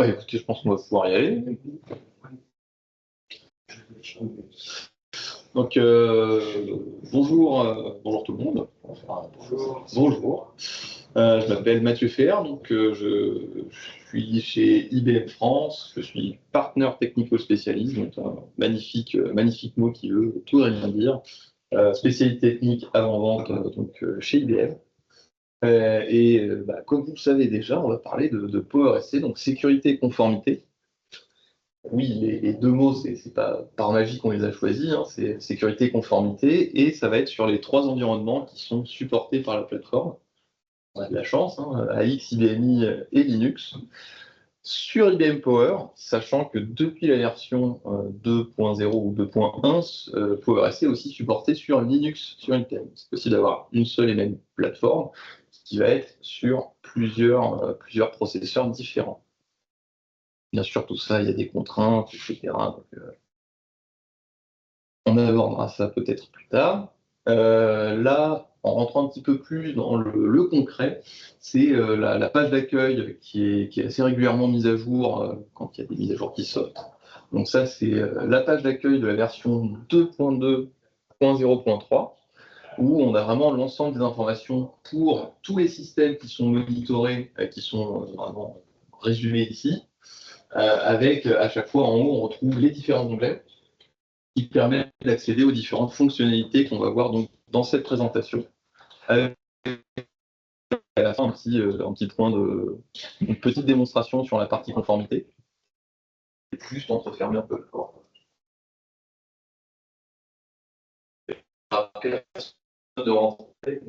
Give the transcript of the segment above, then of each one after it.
Bah écoutez, je pense qu'on va pouvoir y aller. Donc bonjour, bonjour tout le monde. Bonjour. Je m'appelle Mathieu Fer, donc je suis chez IBM France. Je suis partenaire technico-spécialiste, donc un magnifique mot qui veut tout et rien dire. Spécialité technique avant-vente chez IBM. Comme vous le savez déjà, on va parler de PowerSC, donc sécurité et conformité. Oui, les deux mots, c'est pas par magie qu'on les a choisis, hein, c'est sécurité et conformité, et ça va être sur les trois environnements qui sont supportés par la plateforme. On a de la chance, hein, AX, IBMI et Linux. Sur IBM Power, sachant que depuis la version 2.0 ou 2.1, PowerSC est aussi supporté sur Linux, sur Intel. C'est possible d'avoir une seule et même plateforme qui va être sur plusieurs processeurs différents. Bien sûr, tout ça, il y a des contraintes, etc. Donc, on abordera ça peut-être plus tard. Là, en rentrant un petit peu plus dans le concret, c'est la page d'accueil qui est assez régulièrement mise à jour quand il y a des mises à jour qui sortent. Donc ça, c'est la page d'accueil de la version 2.2.0.3, où on a vraiment l'ensemble des informations pour tous les systèmes qui sont monitorés, qui sont vraiment résumés ici, avec à chaque fois en haut, on retrouve les différents onglets qui permettent d'accéder aux différentes fonctionnalités qu'on va voir donc dans cette présentation. Avec à la fin un petit point une petite démonstration sur la partie conformité. Juste entrefermer un peu le corps. De rentrer.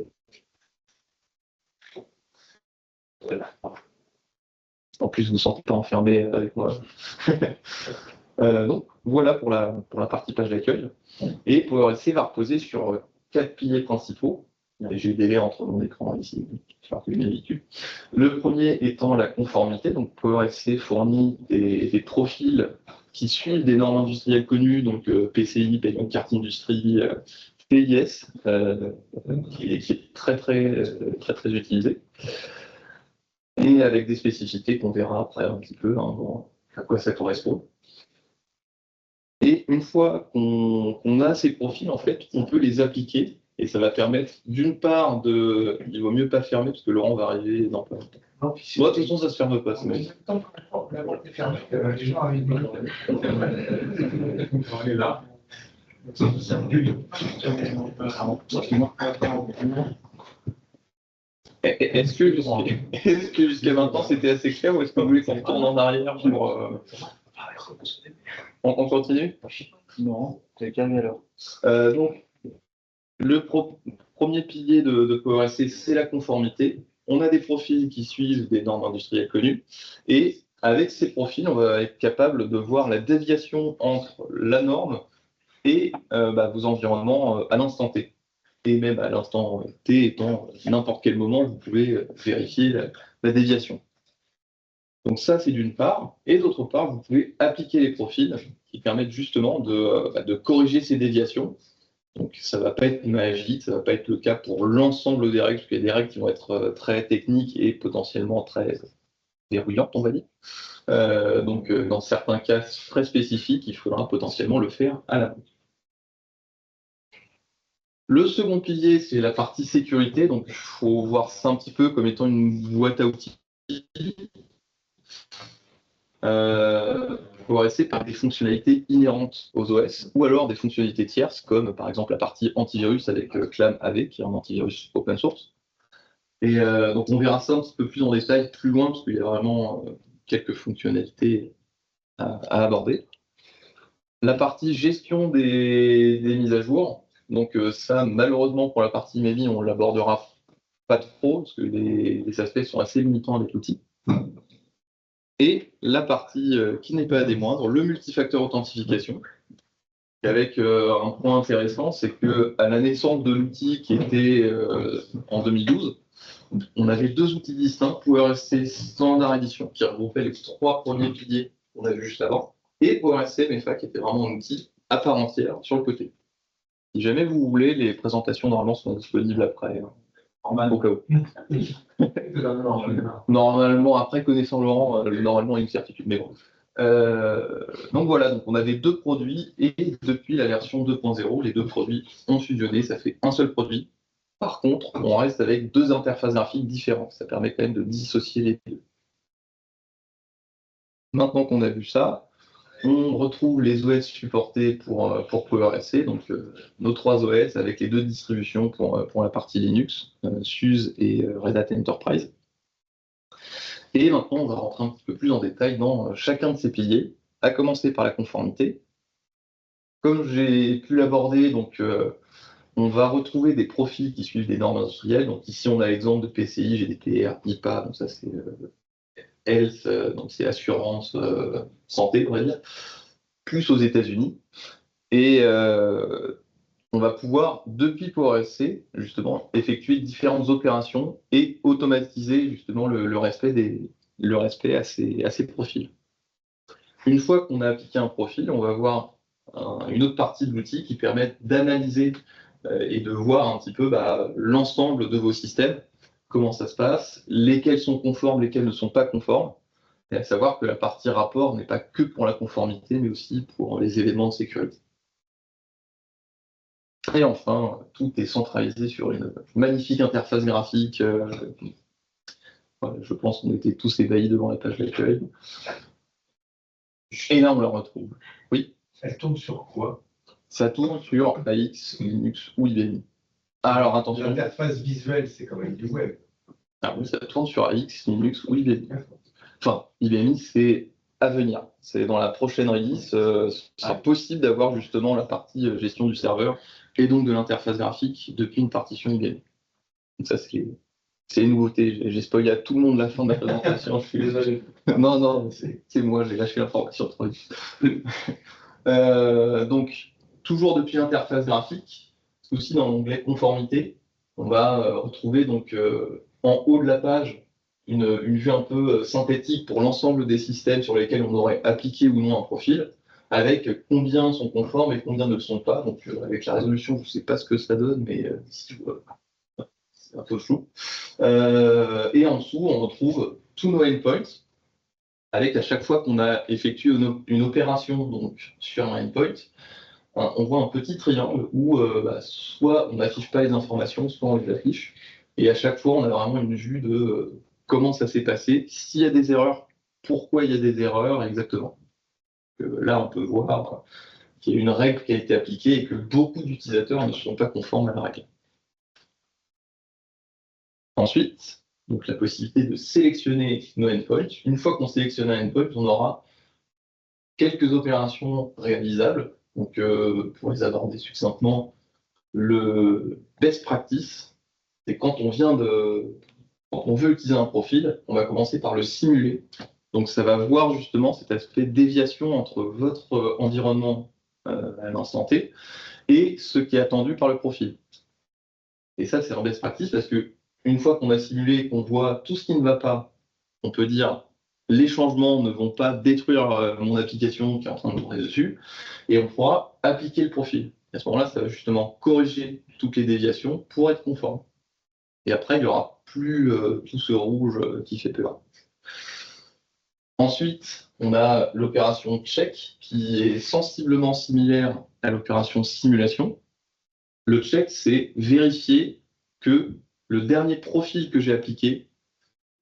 En plus, vous ne vous sentez pas enfermé avec moi. Donc, voilà pour la partie page d'accueil. Et PowerSC va reposer sur 4 piliers principaux. J'ai des liens entre mon écran ici, le premier étant la conformité. Donc PowerSC fournit des profils qui suivent des normes industrielles connues, donc PCI, Payment Carte Industrie, PIS, qui est très utilisé, et avec des spécificités qu'on verra après un petit peu à quoi ça correspond. Et une fois qu'on a ces profils, en fait, on peut les appliquer. Et ça va permettre, d'une part, il vaut mieux pas fermer, parce que Laurent va arriver dans pas longtemps. Moi, de toute façon, ça se ferme pas. Les gens arrivent. On est là. Est-ce que jusqu'à maintenant, c'était assez clair, ou est-ce que vous voulez qu'on retourne en arrière pour... On continue? Non, c'est calme alors. Donc, le premier pilier de PowerSC, c'est la conformité. On a des profils qui suivent des normes industrielles connues, et avec ces profils, on va être capable de voir la déviation entre la norme et vos environnements à l'instant T. Et même à l'instant T étant n'importe quel moment, vous pouvez vérifier la déviation. Donc ça, c'est d'une part. Et d'autre part, vous pouvez appliquer les profils qui permettent justement de corriger ces déviations. Donc ça ne va pas être magique, ça ne va pas être le cas pour l'ensemble des règles, parce qu'il y a des règles qui vont être très techniques et potentiellement très verrouillantes, on va dire. Dans certains cas très spécifiques, il faudra potentiellement le faire à la main. Le second pilier, c'est la partie sécurité. Donc il faut voir ça un petit peu comme étant une boîte à outils. PowerSC par des fonctionnalités inhérentes aux OS, ou alors des fonctionnalités tierces, comme par exemple la partie antivirus avec ClamAV, qui est un antivirus open source. Et donc on verra ça un petit peu plus en détail plus loin, parce qu'il y a vraiment quelques fonctionnalités à aborder. La partie gestion des mises à jour, donc ça malheureusement pour la partie maybe on l'abordera pas trop, parce que les aspects sont assez limitants avec l'outil. Et la partie qui n'est pas des moindres, le multifacteur authentification, avec un point intéressant, c'est qu'à la naissance de l'outil qui était en 2012, on avait deux outils distincts, PowerSC Standard Edition, qui regroupait les trois premiers piliers qu'on a vu juste avant, et PowerSC MEFA, qui était vraiment un outil à part entière sur le côté. Si jamais vous voulez, les présentations normalement sont disponibles après. au cas où. Normalement, après connaissant Laurent, normalement, il y a une certitude. Mais bon. Donc voilà, donc on avait deux produits et depuis la version 2.0, les deux produits ont fusionné, ça fait un seul produit. Par contre, on reste avec deux interfaces graphiques différentes. Ça permet quand même de dissocier les deux. Maintenant qu'on a vu ça, on retrouve les OS supportés pour PowerSC, donc nos trois OS avec les deux distributions pour la partie Linux, SUSE et Red Hat Enterprise. Et maintenant, on va rentrer un petit peu plus en détail dans chacun de ces piliers, à commencer par la conformité. Comme j'ai pu l'aborder, donc on va retrouver des profils qui suivent des normes industrielles. Donc ici, on a l'exemple de PCI, GDPR, IPA, donc ça c'est Health, donc c'est assurance santé, on va dire, plus aux États-Unis. Et on va pouvoir, depuis PowerSC, justement, effectuer différentes opérations et automatiser justement le respect à ces profils. Une fois qu'on a appliqué un profil, on va voir une autre partie de l'outil qui permet d'analyser et de voir un petit peu l'ensemble de vos systèmes, comment ça se passe, lesquels sont conformes, lesquels ne sont pas conformes, et à savoir que la partie rapport n'est pas que pour la conformité, mais aussi pour les éléments de sécurité. Et enfin, tout est centralisé sur une magnifique interface graphique. Voilà, je pense qu'on était tous ébahis devant la page d'accueil. Et là, on la retrouve. Oui. Elle tourne sur quoi? Ça tourne sur AX, Linux ou IBM. Alors attention. L'interface visuelle, c'est quand même du web. Ah oui, ça tourne sur AX, Linux ou IBM. Enfin, IBM, c'est à venir. C'est dans la prochaine release. Ce sera possible d'avoir justement la partie gestion du serveur et donc de l'interface graphique depuis une partition IBM. Donc ça, c'est une nouveauté. J'ai spoilé à tout le monde la fin de la présentation. Je suis désolé. Non, c'est moi, j'ai lâché l'information trop vite. Donc, toujours depuis l'interface graphique, aussi dans l'onglet conformité, on va retrouver donc en haut de la page une vue un peu synthétique pour l'ensemble des systèmes sur lesquels on aurait appliqué ou non un profil, avec combien sont conformes et combien ne le sont pas. Donc avec la résolution, je ne sais pas ce que ça donne, mais ici, c'est un peu flou. Et en dessous, on retrouve tous nos endpoints, avec à chaque fois qu'on a effectué une opération donc, sur un endpoint, on voit un petit triangle où soit on n'affiche pas les informations, soit on les affiche. Et à chaque fois, on a vraiment une vue de comment ça s'est passé, s'il y a des erreurs, pourquoi il y a des erreurs exactement. Là, on peut voir qu'il y a une règle qui a été appliquée et que beaucoup d'utilisateurs ne sont pas conformes à la règle. Ensuite, donc la possibilité de sélectionner nos endpoints. Une fois qu'on sélectionne un endpoint, on aura quelques opérations réalisables. Donc, pour les aborder succinctement, le best practice, c'est quand on veut utiliser un profil, on va commencer par le simuler. Donc, ça va voir justement cet aspect déviation entre votre environnement à l'instant T et ce qui est attendu par le profil. Et ça, c'est un best practice parce que une fois qu'on a simulé, qu'on voit tout ce qui ne va pas, on peut dire les changements ne vont pas détruire mon application qui est en train de tourner dessus, et on pourra appliquer le profil. Et à ce moment-là, ça va justement corriger toutes les déviations pour être conforme. Et après, il n'y aura plus tout ce rouge qui fait peur. Ensuite, on a l'opération check qui est sensiblement similaire à l'opération simulation. Le check, c'est vérifier que le dernier profil que j'ai appliqué,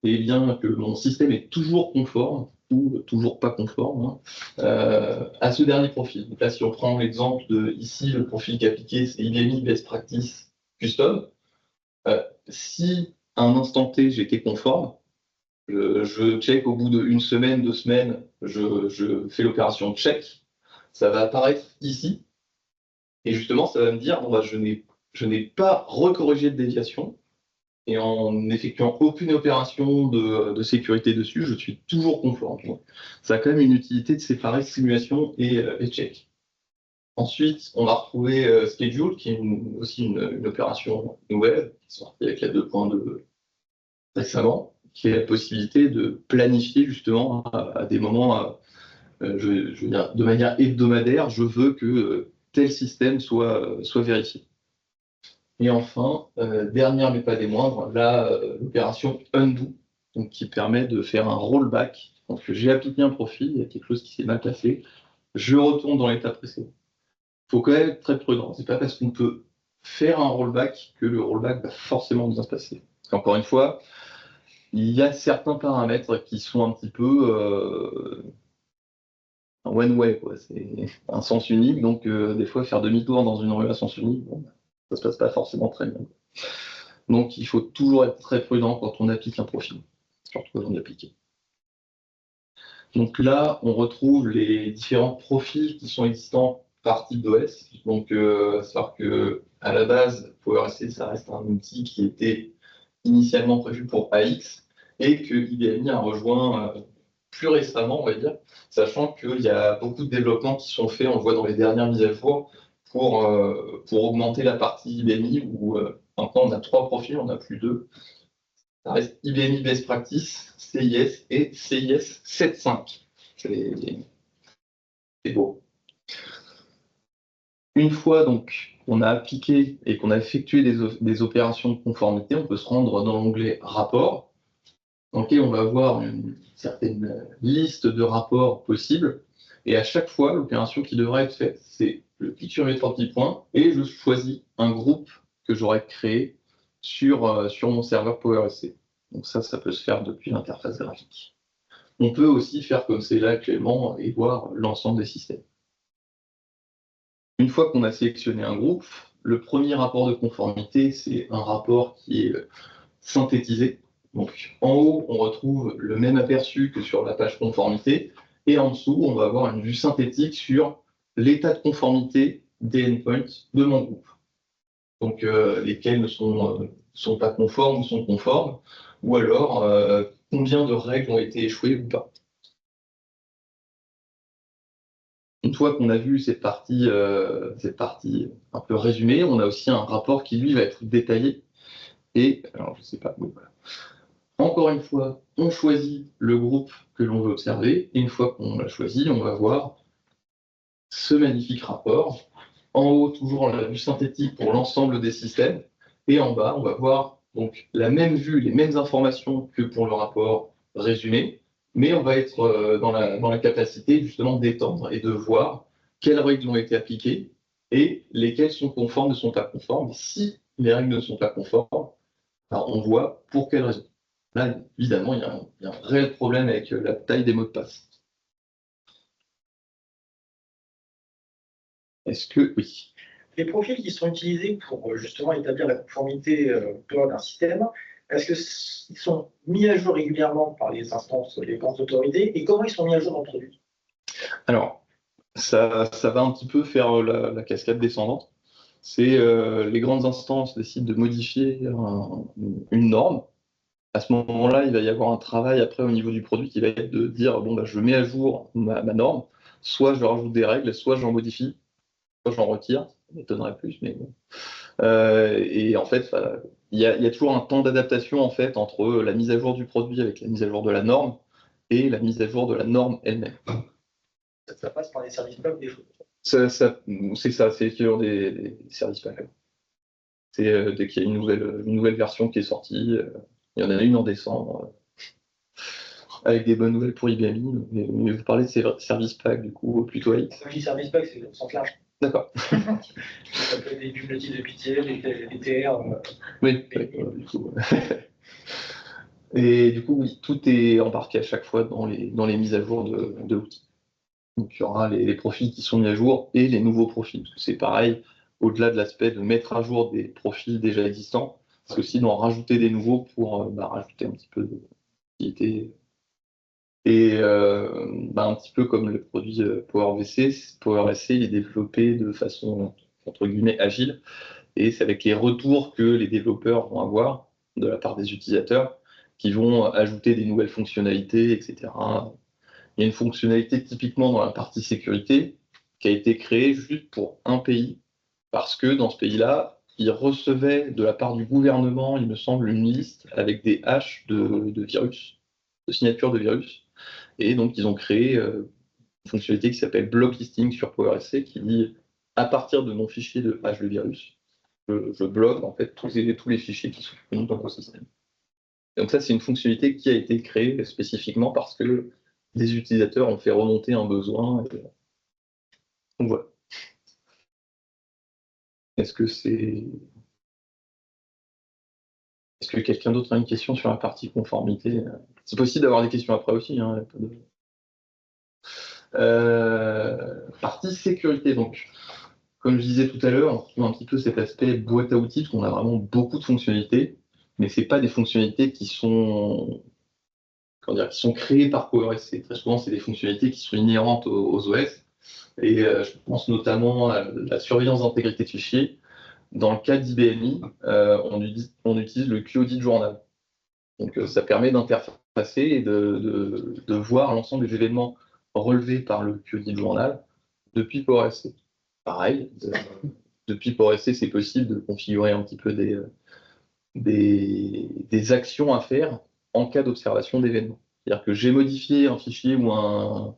eh bien, que mon système est toujours conforme ou toujours pas conforme à ce dernier profil. Donc là, si on prend l'exemple de ici, le profil qui est appliqué, c'est IBM Best Practice Custom. Si à un instant T, j'étais conforme, je check au bout d'une semaine, 2 semaines, je fais l'opération check, ça va apparaître ici, et justement, ça va me dire, bon, je n'ai pas recorrigé de déviation, et en effectuant aucune opération de sécurité dessus, je suis toujours conforme. Ça a quand même une utilité de séparer simulation et check. Ensuite, on va retrouver Schedule, qui est aussi une opération nouvelle, qui est sortie avec la 2.2 récemment, qui est la possibilité de planifier justement à des moments, je veux dire, de manière hebdomadaire, je veux que tel système soit vérifié. Et enfin, dernière mais pas des moindres, l'opération undo, donc qui permet de faire un rollback. Donc j'ai appliqué un profil, il y a quelque chose qui s'est mal passé, je retourne dans l'état précédent. Il faut quand même être très prudent. C'est pas parce qu'on peut faire un rollback que le rollback va forcément bien se passer. Parce qu'encore une fois, il y a certains paramètres qui sont un petit peu un one way, quoi. C'est un sens unique, donc des fois faire demi-tour dans une rue à sens unique, bon, ça se passe pas forcément très bien. Donc il faut toujours être très prudent quand on applique un profil, surtout avant d'appliquer. Donc là, on retrouve les différents profils qui sont existants par type d'OS. Donc, savoir que à la base, PowerSC, ça reste un outil qui était initialement prévu pour AX et que IBMI a rejoint plus récemment, on va dire, sachant qu'il y a beaucoup de développements qui sont faits, on le voit dans les dernières mises à jour, pour augmenter la partie IBMI où maintenant on a 3 profils, on n'a plus 2. Ça reste IBMI Best Practice, CIS et CIS 7.5. C'est beau. Une fois donc qu'on a appliqué et qu'on a effectué des opérations de conformité, on peut se rendre dans l'onglet Rapport, dans lequel on va avoir une certaine liste de rapports possibles. Et à chaque fois, l'opération qui devrait être faite, c'est je clique sur mes 3 petits points et je choisis un groupe que j'aurais créé sur mon serveur PowerSC. Donc ça peut se faire depuis l'interface graphique. On peut aussi faire comme c'est là actuellement et voir l'ensemble des systèmes. Une fois qu'on a sélectionné un groupe, le premier rapport de conformité, c'est un rapport qui est synthétisé. Donc en haut, on retrouve le même aperçu que sur la page conformité, et en dessous, on va avoir une vue synthétique sur l'état de conformité des endpoints de mon groupe. Donc lesquels ne sont pas conformes ou sont conformes, ou alors combien de règles ont été échouées ou pas. Une fois qu'on a vu cette partie un peu résumée, on a aussi un rapport qui, lui, va être détaillé. Et, alors je sais pas, oui, voilà. Encore une fois, on choisit le groupe que l'on veut observer, et une fois qu'on l'a choisi, on va voir ce magnifique rapport. En haut, toujours la vue synthétique pour l'ensemble des systèmes, et en bas, on va voir donc la même vue, les mêmes informations que pour le rapport résumé, mais on va être dans la capacité justement d'étendre et de voir quelles règles ont été appliquées et lesquelles sont conformes, ne sont pas conformes. Et si les règles ne sont pas conformes, alors on voit pour quelles raisons. Là, évidemment, il y a un réel problème avec la taille des mots de passe. Est-ce que oui? Les profils qui sont utilisés pour justement établir la conformité d'un système, est-ce qu'ils sont mis à jour régulièrement par les instances, les grandes autorités, et comment ils sont mis à jour en produit? Alors, ça va un petit peu faire la cascade descendante. C'est les grandes instances décident de modifier une norme. À ce moment-là, il va y avoir un travail après au niveau du produit qui va être de dire bon, bah, je mets à jour ma norme, soit je rajoute des règles, soit j'en modifie, soit j'en retire. Ça m'étonnerait plus, mais bon. Et en fait, il y a toujours un temps d'adaptation en fait entre la mise à jour du produit avec la mise à jour de la norme et la mise à jour de la norme elle-même. Ça passe par les services PAC des choses. C'est ça, c'est sur des services PAC. C'est dès qu'il y a une nouvelle version qui est sortie, il y en a une en décembre, avec des bonnes nouvelles pour IBM. Mais vous parlez de ces services PAC du coup plutôt AX. Quand je dis service PAC, c'est au sens large. D'accord. Ça peut être des publicités de pitié, des TR. Oui, du coup. Et du coup, oui, tout est embarqué à chaque fois dans les mises à jour de l'outil. Donc il y aura les profils qui sont mis à jour et les nouveaux profils. Parce que c'est pareil, au-delà de l'aspect de mettre à jour des profils déjà existants, c'est aussi d'en rajouter des nouveaux pour rajouter un petit peu de qualité. Et un petit peu comme le produit PowerSC, il est développé de façon entre guillemets agile. Et c'est avec les retours que les développeurs vont avoir de la part des utilisateurs qui vont ajouter des nouvelles fonctionnalités, etc. Il y a une fonctionnalité typiquement dans la partie sécurité qui a été créée juste pour un pays, parce que dans ce pays-là, ils recevaient de la part du gouvernement, il me semble, une liste avec des hashes de virus, de signatures de virus. Et donc, ils ont créé une fonctionnalité qui s'appelle Block Listing sur PowerSC qui dit, à partir de mon fichier de hash de virus, je bloque en fait tous les fichiers qui sont disponibles dans mon système. Donc ça, c'est une fonctionnalité qui a été créée spécifiquement parce que des utilisateurs ont fait remonter un besoin. Donc voilà. Est-ce que quelqu'un d'autre a une question sur la partie conformité? C'est possible d'avoir des questions après aussi. Hein, partie sécurité, donc. Comme je disais tout à l'heure, on retrouve un petit peu cet aspect boîte à outils, parce qu'on a vraiment beaucoup de fonctionnalités, mais ce n'est pas des fonctionnalités qui sont créées par PowerSC. Très souvent, c'est des fonctionnalités qui sont inhérentes aux OS. Et je pense notamment à la surveillance d'intégrité de fichiers. Dans le cas d'IBMI, on utilise le QODIT Journal. Donc ça permet d'interfacer et de voir l'ensemble des événements relevés par le QODIT Journal depuis PowerSC. Pareil, depuis PowerSC, c'est possible de configurer un petit peu des actions à faire en cas d'observation d'événements. C'est-à-dire que j'ai modifié un fichier ou un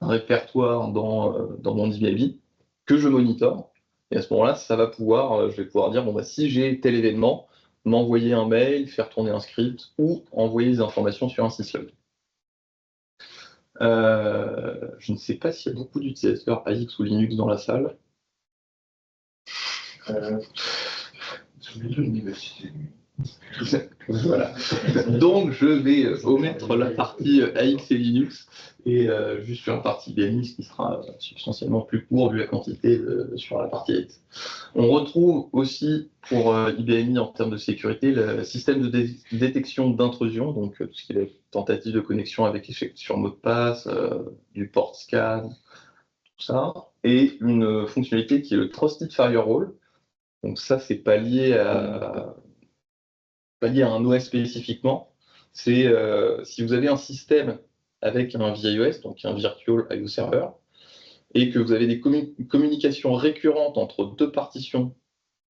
répertoire dans mon IBMI que je monitore. Et à ce moment-là, je vais pouvoir dire, bon, bah, si j'ai tel événement, m'envoyer un mail, faire tourner un script ou envoyer des informations sur un syslog. Je ne sais pas s'il y a beaucoup d'utilisateurs AX ou Linux dans la salle. Sur les deux universités. Voilà. Donc je vais omettre la partie AX et Linux et juste sur la partie IBMI, ce qui sera substantiellement plus court vu la quantité sur la partie AX. On retrouve aussi pour IBMI en termes de sécurité le système de détection d'intrusion, donc tout ce qui est tentative de connexion avec échec sur mot de passe, du port scan, tout ça, et une fonctionnalité qui est le Trusted Firewall. Donc ça, c'est pas lié à un OS spécifiquement. C'est si vous avez un système avec un VIOS, donc un Virtual I/O Server, et que vous avez des communications récurrentes entre deux partitions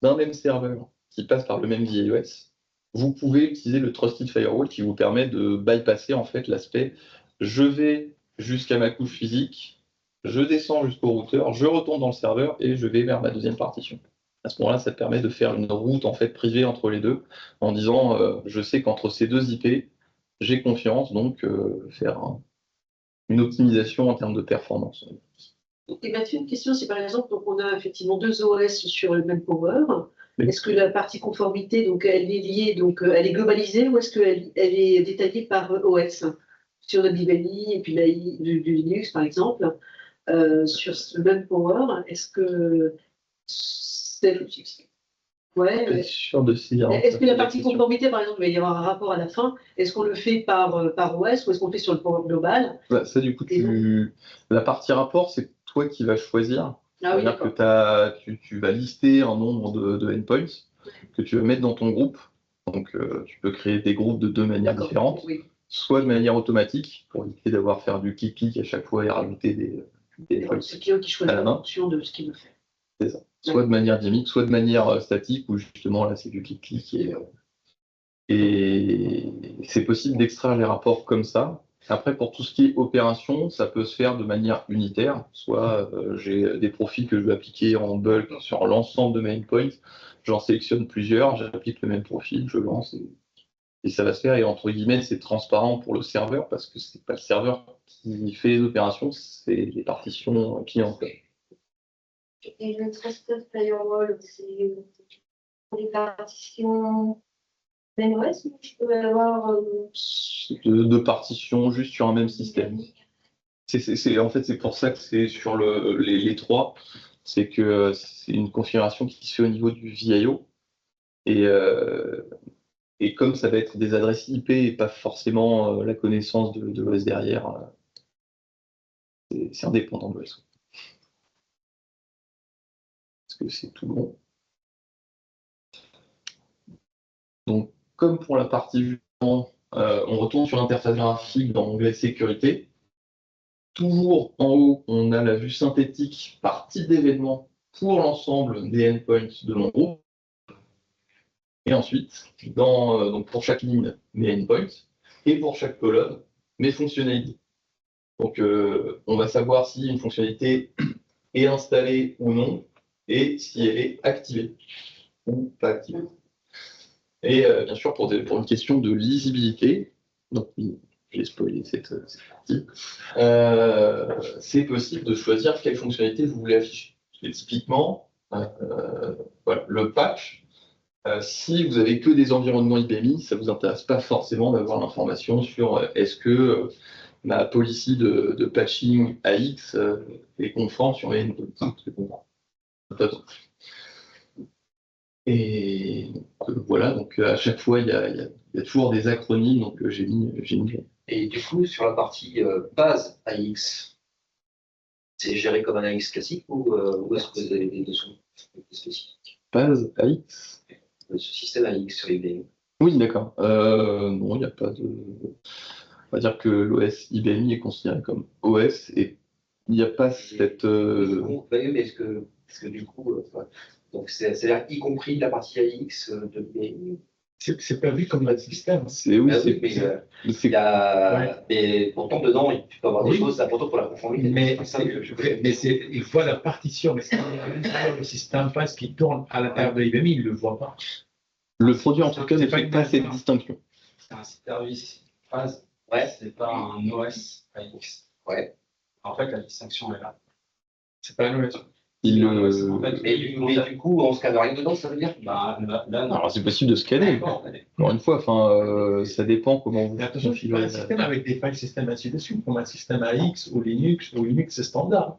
d'un même serveur qui passent par le même VIOS, vous pouvez utiliser le Trusted Firewall qui vous permet de bypasser en fait l'aspect je vais jusqu'à ma couche physique, je descends jusqu'au routeur, je retourne dans le serveur et je vais vers ma deuxième partition. À ce moment-là, ça permet de faire une route en fait privée entre les deux, en disant je sais qu'entre ces deux IP, j'ai confiance, donc faire une optimisation en termes de performance. Et Mathieu, une question, c'est par exemple, donc on a effectivement deux OS sur le même power. Oui. Est-ce que la partie conformité, donc elle est liée, donc elle est globalisée ou est-ce qu'elle est détaillée par OS sur le IBMI et puis du Linux par exemple sur le même power? Est-ce que Ouais, sûr de si, est-ce que la partie conformité, par exemple, il va y avoir un rapport à la fin? Est-ce qu'on le fait par OS ou est-ce qu'on le fait sur le power global? Bah, ça, du coup, la partie rapport, c'est toi qui vas choisir. Ah oui, C'est-à-dire que tu vas lister un nombre de endpoints que tu vas mettre dans ton groupe. Donc, tu peux créer des groupes de deux manières différentes. Oui. Soit de manière automatique, pour éviter d'avoir à faire du clic-clic à chaque fois et rajouter des endpoints C'est Clio qui choisit en fonction de ce qu'il veut faire. C'est ça. Soit de manière dynamique, soit de manière statique, où justement là c'est du clic-clic et c'est possible d'extraire les rapports comme ça. Après, pour tout ce qui est opération, ça peut se faire de manière unitaire. Soit j'ai des profils que je veux appliquer en bulk sur l'ensemble de mes endpoints, j'en sélectionne plusieurs, j'applique le même profil, je lance et ça va se faire. Et entre guillemets, c'est transparent pour le serveur parce que c'est pas le serveur qui fait les opérations, c'est les partitions clients. Et le Trusted Firewall, c'est les partitions MOS ou je peux avoir de partitions juste sur un même système. En fait, c'est pour ça que c'est sur les trois. C'est que c'est une configuration qui se fait au niveau du VIO. Et comme ça va être des adresses IP et pas forcément la connaissance de l'OS derrière, c'est indépendant de l'OS. Parce que c'est tout bon. Donc, comme pour la partie vue, on retourne sur l'interface graphique dans l'onglet sécurité. Toujours en haut, on a la vue synthétique par type d'événement pour l'ensemble des endpoints de mon groupe. Et ensuite, donc pour chaque ligne, mes endpoints, et pour chaque colonne, mes fonctionnalités. Donc, on va savoir si une fonctionnalité est installée ou non, et si elle est activée. ou pas activées. Et bien sûr, pour une question de lisibilité, donc j'ai spoilé cette partie, c'est possible de choisir quelle fonctionnalité vous voulez afficher. Et typiquement, voilà, le patch, si vous avez que des environnements IBMI, ça ne vous intéresse pas forcément d'avoir l'information sur est-ce que ma policy de patching AX est conforme sur les politique. Et voilà, donc à chaque fois, il y a toujours des acronymes, donc j'ai mis. Et du coup, sur la partie base AX, c'est géré comme un AX classique ou est-ce que vous avez des notions spécifiques? Base AX? Ce système AX sur IBM. Oui, d'accord. Non, il n'y a pas de. On va dire que l'OS IBMI est considéré comme OS et il n'y a pas cette. Mais est-ce que du coup, donc c'est-à-dire y compris la partie AX de IBM? C'est pas vu comme un système. Oui, mais pourtant dedans, tu peux avoir des Oui. choses importantes pour la conformité. Mais C'est il voit la partition, mais c'est à l'intérieur du système phase qui tourne à l'intérieur de l'IBM, il ne le voit pas. le produit en tout cas ne C'est pas fait une pas cette différence. distinction. C'est un service phase, Ouais. c'est pas un OS AX. Ouais. En fait, la distinction est là. C'est pas un OS. En fait, Mais du coup, on scanne rien dedans, ça veut dire? bah, là, non. Alors c'est possible de scanner. Encore une fois, ça dépend comment vous Mais attention, c'est pas configurez. un système avec des file systems ainsi de suite, comme un système AX ou Linux c'est standard.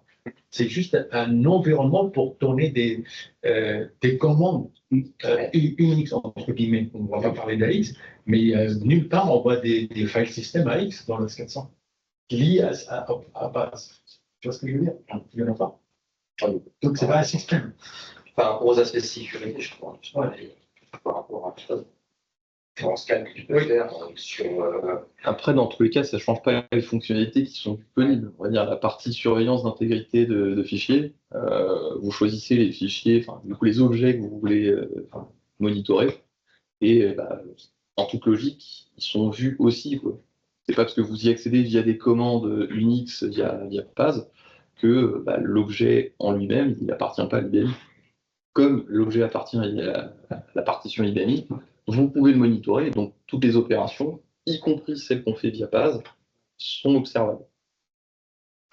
C'est juste un environnement pour donner des commandes Unix, entre guillemets. On ne va pas parler d'AX, mais nulle part on voit des file systems AX dans le 400 liés à base. Tu vois ce que je veux dire? Il n'y en a pas. Donc c'est pas un système. Par rapport aux aspects sécurité, je crois. Ouais. Par rapport à ça. En scan que tu peux faire sur. Après, dans tous les cas, ça ne change pas les fonctionnalités qui sont disponibles. On va dire la partie surveillance d'intégrité de fichiers. Vous choisissez les fichiers, enfin, du coup, les objets que vous voulez monitorer. Et en toute logique, ils sont vus aussi. C'est pas parce que vous y accédez via des commandes Unix, via PAS, que l'objet en lui-même, il n'appartient pas à l'IBM. Comme l'objet appartient à la partition IBMI, vous pouvez le monitorer, donc toutes les opérations, y compris celles qu'on fait via PAS, sont observables.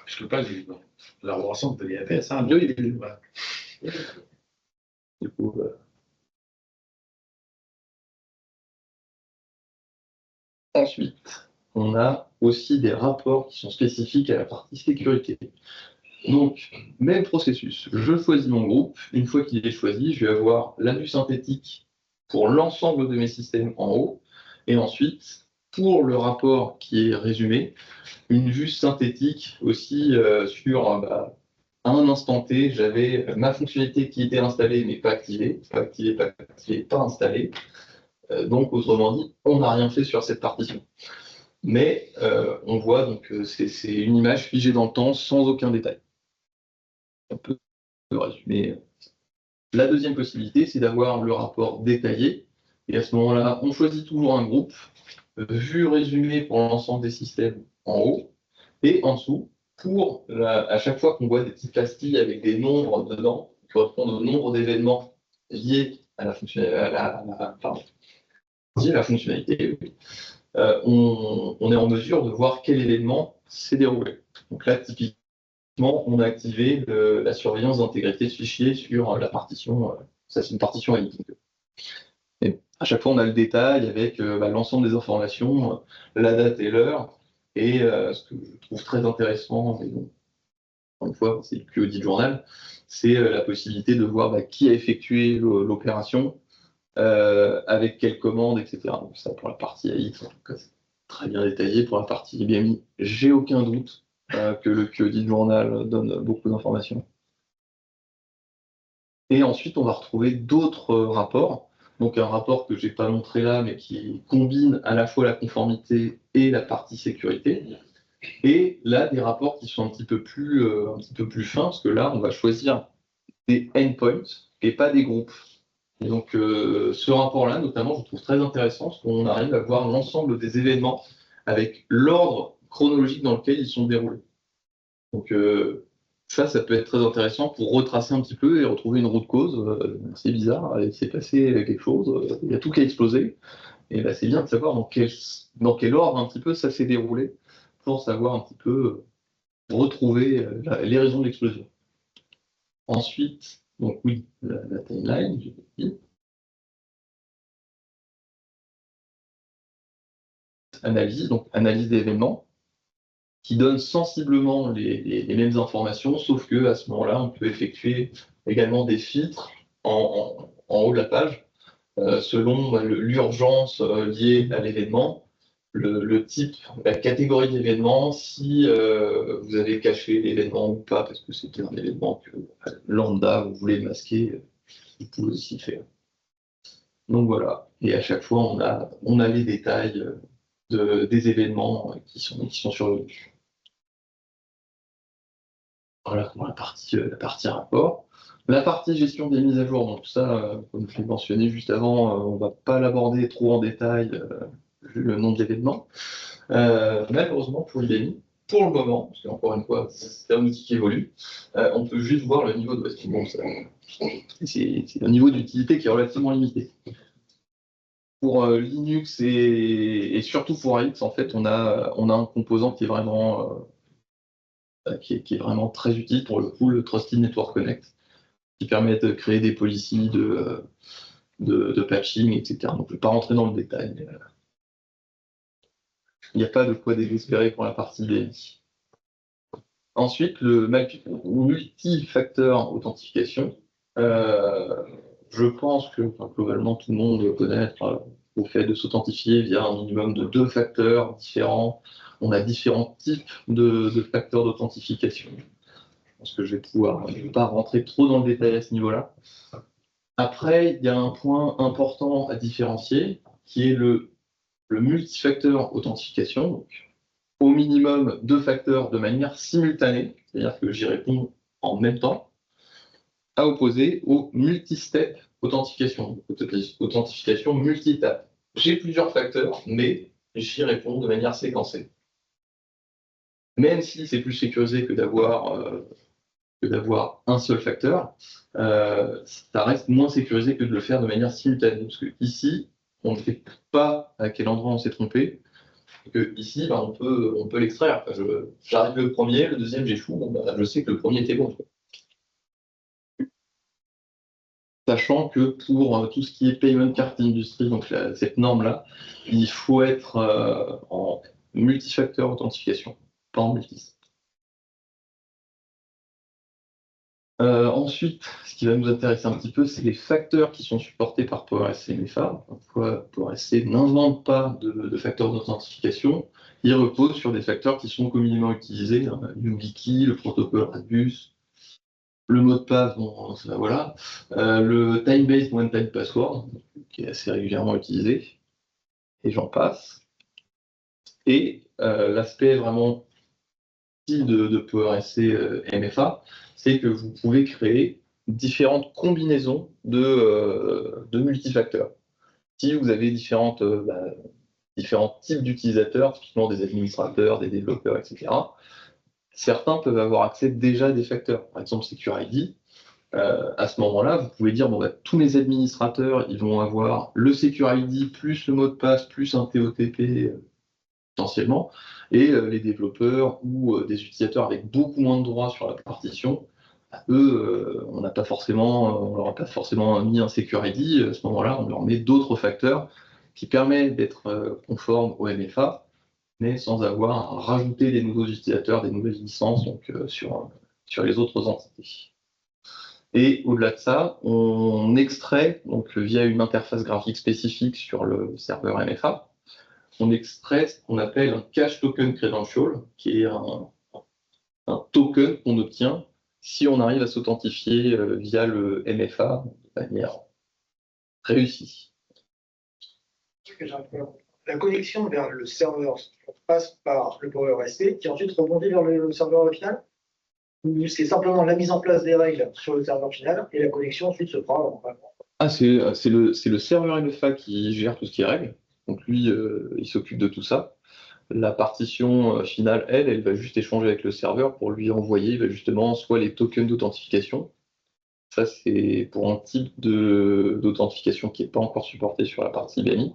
Je ne peux pas dire. La relation de l'IFS, hein, Oui. voilà. Du coup, ensuite, on a aussi des rapports qui sont spécifiques à la partie sécurité. Donc, même processus, je choisis mon groupe. Une fois qu'il est choisi, je vais avoir la vue synthétique pour l'ensemble de mes systèmes en haut. Et ensuite, pour le rapport qui est résumé, une vue synthétique aussi sur à un instant T, j'avais ma fonctionnalité qui était installée mais pas activée, pas installée. Donc, autrement dit, on n'a rien fait sur cette partition. Mais on voit, donc c'est une image figée dans le temps sans aucun détail. On peut résumer. La deuxième possibilité, c'est d'avoir le rapport détaillé. Et à ce moment-là, on choisit toujours un groupe, vue résumée pour l'ensemble des systèmes en haut, et en dessous, à chaque fois qu'on voit des petites pastilles avec des nombres dedans, qui correspondent au nombre d'événements liés à la fonctionnalité, on est en mesure de voir quel événement s'est déroulé. Donc là, typiquement, on a activé la surveillance d'intégrité de fichiers sur la partition. Ça, c'est une partition AX. Et à chaque fois, on a le détail avec l'ensemble des informations, la date et l'heure. Et ce que je trouve très intéressant, mais bon, encore une fois, c'est le QOD journal, c'est la possibilité de voir qui a effectué l'opération, avec quelle commande, etc. Donc ça, pour la partie AX, en tout cas, c'est très bien détaillé. Pour la partie IBMI, j'ai aucun doute que le QOD journal donne beaucoup d'informations. Et ensuite, on va retrouver d'autres rapports. Donc un rapport que je n'ai pas montré là, mais qui combine à la fois la conformité et la partie sécurité. Et là, des rapports qui sont un petit peu plus fins, parce que là, on va choisir des endpoints et pas des groupes. Et donc ce rapport-là, notamment, je trouve très intéressant, parce qu'on arrive à voir l'ensemble des événements avec l'ordre chronologique dans lequel ils sont déroulés. Donc Ça peut être très intéressant pour retracer un petit peu et retrouver une route cause. C'est bizarre, il s'est passé quelque chose, il y a tout qui a explosé. Et c'est bien de savoir dans quel ordre un petit peu ça s'est déroulé pour savoir un petit peu retrouver les raisons de l'explosion. Ensuite, donc oui, la timeline, j'ai dit. Analyse, donc analyse d'événements, qui donne sensiblement les mêmes informations, sauf que à ce moment-là, on peut effectuer également des filtres en haut de la page, selon l'urgence liée à l'événement, le type, la catégorie d'événement, si vous avez caché l'événement ou pas, parce que c'était un événement que lambda, vous voulez masquer, vous pouvez aussi faire. Donc voilà, et à chaque fois, on a les détails des événements qui sont survenus. Voilà pour la partie rapport. La partie gestion des mises à jour, donc ça, comme je l'ai mentionné juste avant, on ne va pas l'aborder trop en détail, vu le nom de l'événement. Malheureusement pour IBM, pour le moment, parce qu'encore une fois, c'est un outil qui évolue, on peut juste voir le niveau de bon, c'est un niveau d'utilité qui est relativement limité. Pour Linux et surtout pour AX, en fait, on a un composant qui est vraiment très utile pour le coup, le Trusted Network Connect, qui permet de créer des policies de patching, etc. Donc je ne vais pas rentrer dans le détail. Mais, il n'y a pas de quoi désespérer pour la partie DNI. Ensuite, le multifacteur authentification. Je pense que globalement tout le monde doit connaître au fait de s'authentifier via un minimum de 2 facteurs différents. On a différents types de facteurs d'authentification. Je pense que je ne vais pas rentrer trop dans le détail à ce niveau-là. Après, il y a un point important à différencier qui est le multifacteur authentification. Donc, au minimum 2 facteurs de manière simultanée, c'est-à-dire que j'y réponds en même temps, à opposer au multi-step authentification, authentification multi-étape. J'ai plusieurs facteurs, mais j'y réponds de manière séquencée. Même si c'est plus sécurisé que d'avoir un seul facteur, ça reste moins sécurisé que de le faire de manière simultanée. Parce que ici, on ne sait pas à quel endroit on s'est trompé. Que ici, on peut l'extraire. J'arrive le premier, le deuxième j'échoue, je sais que le premier était bon. Sachant que pour tout ce qui est Payment Card Industry, donc cette norme-là, il faut être en multifacteur authentification, pas en multi. Ensuite, ce qui va nous intéresser un petit peu, c'est les facteurs qui sont supportés par PowerSC MFA. PowerSC n'invente pas de facteurs d'authentification, il repose sur des facteurs qui sont communément utilisés, YubiKey, le protocole Radius, le mot de passe, bon, voilà, le time-based one-time password, qui est assez régulièrement utilisé, et j'en passe. Et l'aspect vraiment de PowerSC MFA, c'est que vous pouvez créer différentes combinaisons de multifacteurs. Si vous avez différents types d'utilisateurs, typiquement des administrateurs, des développeurs, etc., certains peuvent avoir accès déjà à des facteurs. Par exemple, SecurID, à ce moment-là, vous pouvez dire, tous mes administrateurs, ils vont avoir le SecurID plus le mot de passe plus un TOTP potentiellement, et les développeurs ou des utilisateurs avec beaucoup moins de droits sur la partition, eux, on leur a pas forcément mis un SecurID. À ce moment-là, on leur met d'autres facteurs qui permettent d'être conformes au MFA, mais sans avoir à rajouter des nouveaux utilisateurs, des nouvelles licences sur les autres entités. Et au-delà de ça, on extrait, donc via une interface graphique spécifique sur le serveur MFA, on extrait ce qu'on appelle un cache token credential, qui est un token qu'on obtient si on arrive à s'authentifier via le MFA de manière réussie. La connexion vers le serveur passe par le PowerSC qui ensuite rebondit vers le serveur final? Ou c'est simplement la mise en place des règles sur le serveur final et la connexion ensuite se fera c'est le serveur MFA qui gère tout ce qui est règles. Donc lui, il s'occupe de tout ça. La partition finale, elle va juste échanger avec le serveur pour lui envoyer justement soit les tokens d'authentification. Ça, c'est pour un type d'authentification qui n'est pas encore supporté sur la partie BMI.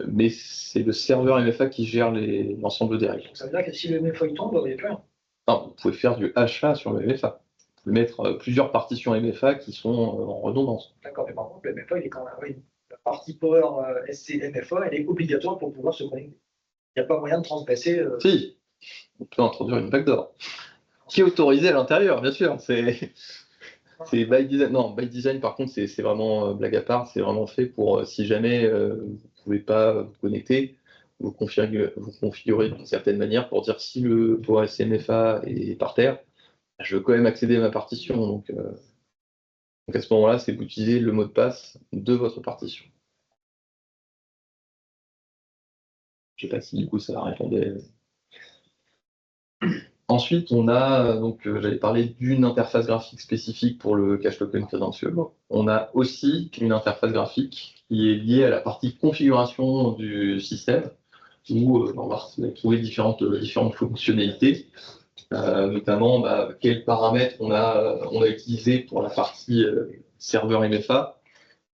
Mais c'est le serveur MFA qui gère l'ensemble des règles. Ça veut dire que si le MFA il tombe, vous n'avez plus rien. Non, vous pouvez faire du HA sur le MFA. Vous pouvez mettre plusieurs partitions MFA qui sont en redondance. D'accord, mais par contre, le MFA, il est quand même. Oui. La partie Power SC MFA, elle est obligatoire pour pouvoir se connecter. Il n'y a pas moyen de transgresser. Si, on peut introduire une backdoor qui est autorisée à l'intérieur, bien sûr. C'est by design. Non, by design, par contre, c'est vraiment blague à part. C'est vraiment fait pour si jamais vous ne pouvez pas vous connecter, vous configurez d'une certaine manière pour dire si le Power SC MFA est par terre, je veux quand même accéder à ma partition. Donc à ce moment-là, c'est d'utiliser le mot de passe de votre partition. Je ne sais pas si du coup ça répondait. Ensuite, on a, donc j'avais parlé d'une interface graphique spécifique pour le cache token credential. On a aussi une interface graphique qui est liée à la partie configuration du système, où on va trouver différentes fonctionnalités, notamment quels paramètres on a utilisé pour la partie serveur MFA.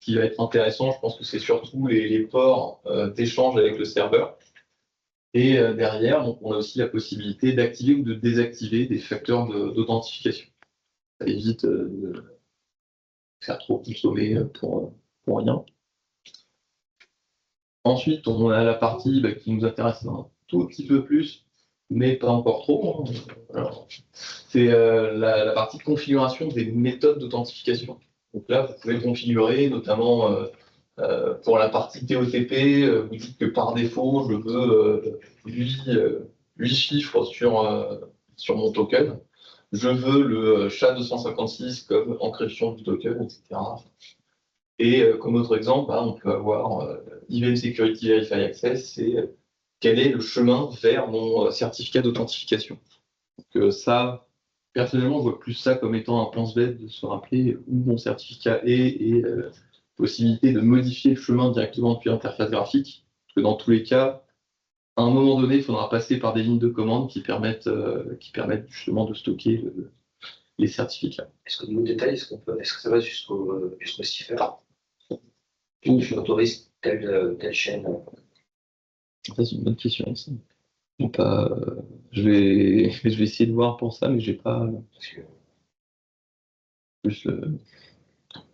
Ce qui va être intéressant, je pense que c'est surtout les ports d'échange avec le serveur. Et derrière, donc, on a aussi la possibilité d'activer ou de désactiver des facteurs d'authentification. Ça évite de faire trop consommer pour rien. Ensuite, on a la partie qui nous intéresse un tout petit peu plus, mais pas encore trop. C'est la partie configuration des méthodes d'authentification. Donc là, vous pouvez configurer notamment pour la partie TOTP, vous dites que par défaut, je veux 8 chiffres sur mon token. Je veux le SHA-256 comme encryption du token, etc. Et comme autre exemple, on peut avoir Event Security Verify Access, c'est quel est le chemin vers mon certificat d'authentification. Donc ça, personnellement, je vois plus ça comme étant un pense-bête de se rappeler où mon certificat est et possibilité de modifier le chemin directement depuis l'interface graphique, parce que dans tous les cas, à un moment donné, il faudra passer par des lignes de commande qui permettent justement de stocker les certificats. Est-ce que nous détaille, est-ce que ça va jusqu'au cipher tu autorises telle chaîne? Ça, c'est une bonne question. Ça. Je vais essayer de voir pour ça, mais j'ai pas plus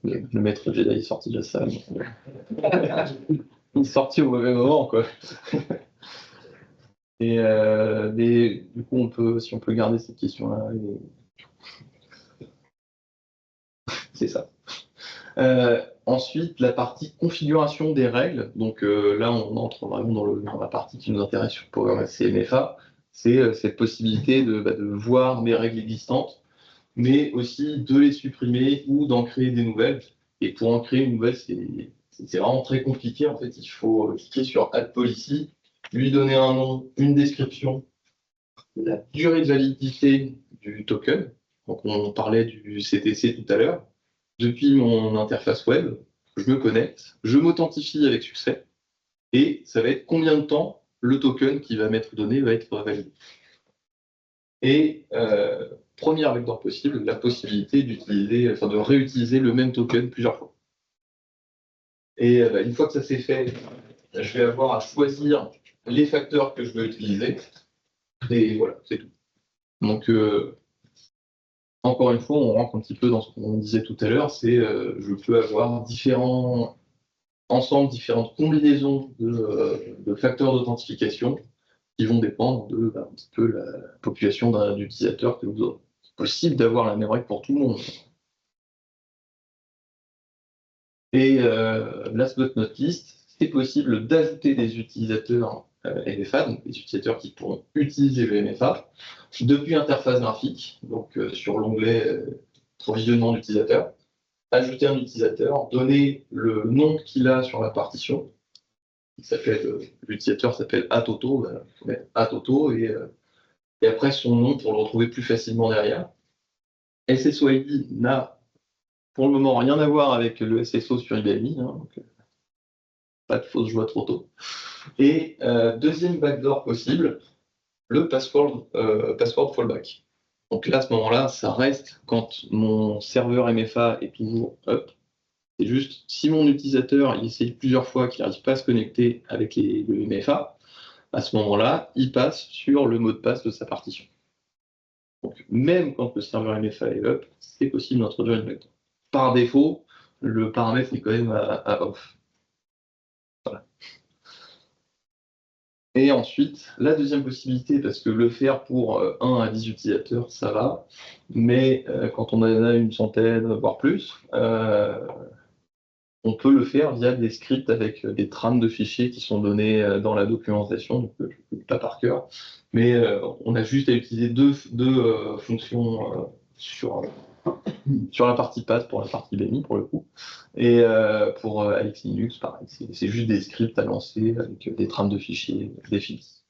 le maître Jedi est sorti de la salle. Il est sorti au mauvais moment, quoi. Et mais, du coup, si on peut garder cette question-là. C'est ça. Ensuite, la partie configuration des règles. Donc là, on entre vraiment dans la partie qui nous intéresse sur Power SC MFA. C'est cette possibilité de voir mes règles existantes, mais aussi de les supprimer ou d'en créer des nouvelles. Et pour en créer une nouvelle, c'est vraiment très compliqué. En fait, il faut cliquer sur Add Policy, lui donner un nom, une description, la durée de validité du token. Donc, on parlait du CTC tout à l'heure. Depuis mon interface web, je me connecte, je m'authentifie avec succès, et ça va être combien de temps le token qui va m'être donné va être validé. Et première vecteur possible, la possibilité de réutiliser le même token plusieurs fois. Et une fois que ça s'est fait, je vais avoir à choisir les facteurs que je veux utiliser. Et voilà, c'est tout. Donc, encore une fois, on rentre un petit peu dans ce qu'on disait tout à l'heure, c'est je peux avoir différentes combinaisons de facteurs d'authentification qui vont dépendre de un petit peu la population d'utilisateurs que vous aurez. C'est possible d'avoir la même règle pour tout le monde. Et last but not least, c'est possible d'ajouter des utilisateurs MFA, donc des utilisateurs qui pourront utiliser le MFA depuis interface graphique, donc sur l'onglet provisionnement d'utilisateur, ajouter un utilisateur, donner le nom qu'il a sur la partition. L'utilisateur s'appelle atoto, atoto et après son nom pour le retrouver plus facilement derrière. SSOID n'a pour le moment rien à voir avec le SSO sur IBMI, donc, pas de fausse joie trop tôt. Et deuxième backdoor possible, le password fallback. Donc là, à ce moment-là, ça reste quand mon serveur MFA est toujours up. C'est juste, si mon utilisateur il essaye plusieurs fois qu'il n'arrive pas à se connecter avec le MFA, à ce moment-là, il passe sur le mot de passe de sa partition. Donc même quand le serveur MFA est up, c'est possible d'introduire une backdoor. Par défaut, le paramètre est quand même à off. Voilà. Et ensuite, la deuxième possibilité, parce que le faire pour 1 à 10 utilisateurs, ça va, mais quand on en a une centaine, voire plus, on peut le faire via des scripts avec des trames de fichiers qui sont donnés dans la documentation, donc je ne pas par cœur, mais on a juste à utiliser deux fonctions sur la partie path pour la partie BMI pour le coup, et pour Alex Linux, pareil, c'est juste des scripts à lancer avec des trames de fichiers définies.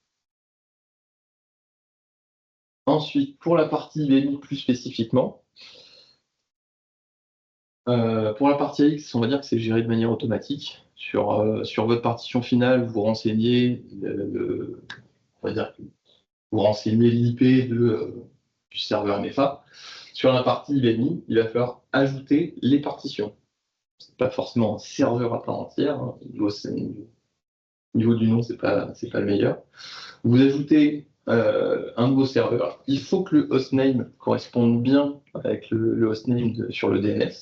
Ensuite, pour la partie BMI plus spécifiquement, pour la partie AX, on va dire que c'est géré de manière automatique. Sur votre partition finale, vous renseignez on va dire que vous renseignez l'IP du serveur MFA. Sur la partie BMI, il va falloir ajouter les partitions. C'est pas forcément un serveur à part entière. Hein. Niveau du nom, c'est pas le meilleur. Vous ajoutez un nouveau serveur. Il faut que le hostname corresponde bien avec le hostname sur le DNS.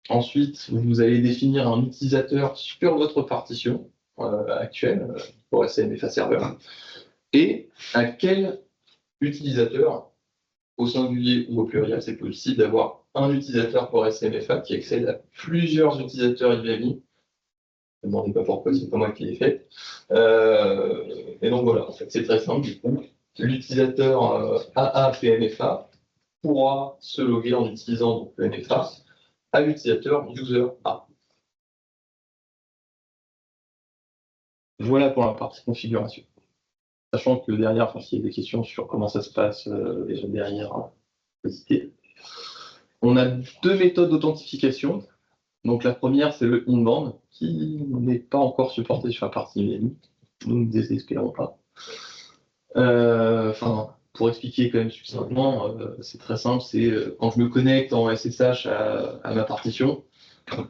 Ensuite, vous allez définir un utilisateur sur votre partition actuelle pour SMFA serveur et à quel utilisateur, au singulier ou au pluriel, c'est possible d'avoir un utilisateur pour SMFA qui accède à plusieurs utilisateurs IBMI. Ne me demandez pas pourquoi, c'est pas moi qui l'ai fait. Et donc voilà, en fait, c'est très simple. Du coup, l'utilisateur AA-PMFA pourra se loguer en utilisant donc, le MFA à l'utilisateur user A. Voilà pour la partie configuration. Sachant que derrière, s'il y a des questions sur comment ça se passe derrière, n'hésitez. On a deux méthodes d'authentification. Donc la première, c'est le inbound, qui n'est pas encore supporté sur la partie BMI. Nous ne désespérons pas. Pour expliquer quand même succinctement, c'est très simple, c'est quand je me connecte en SSH à ma partition,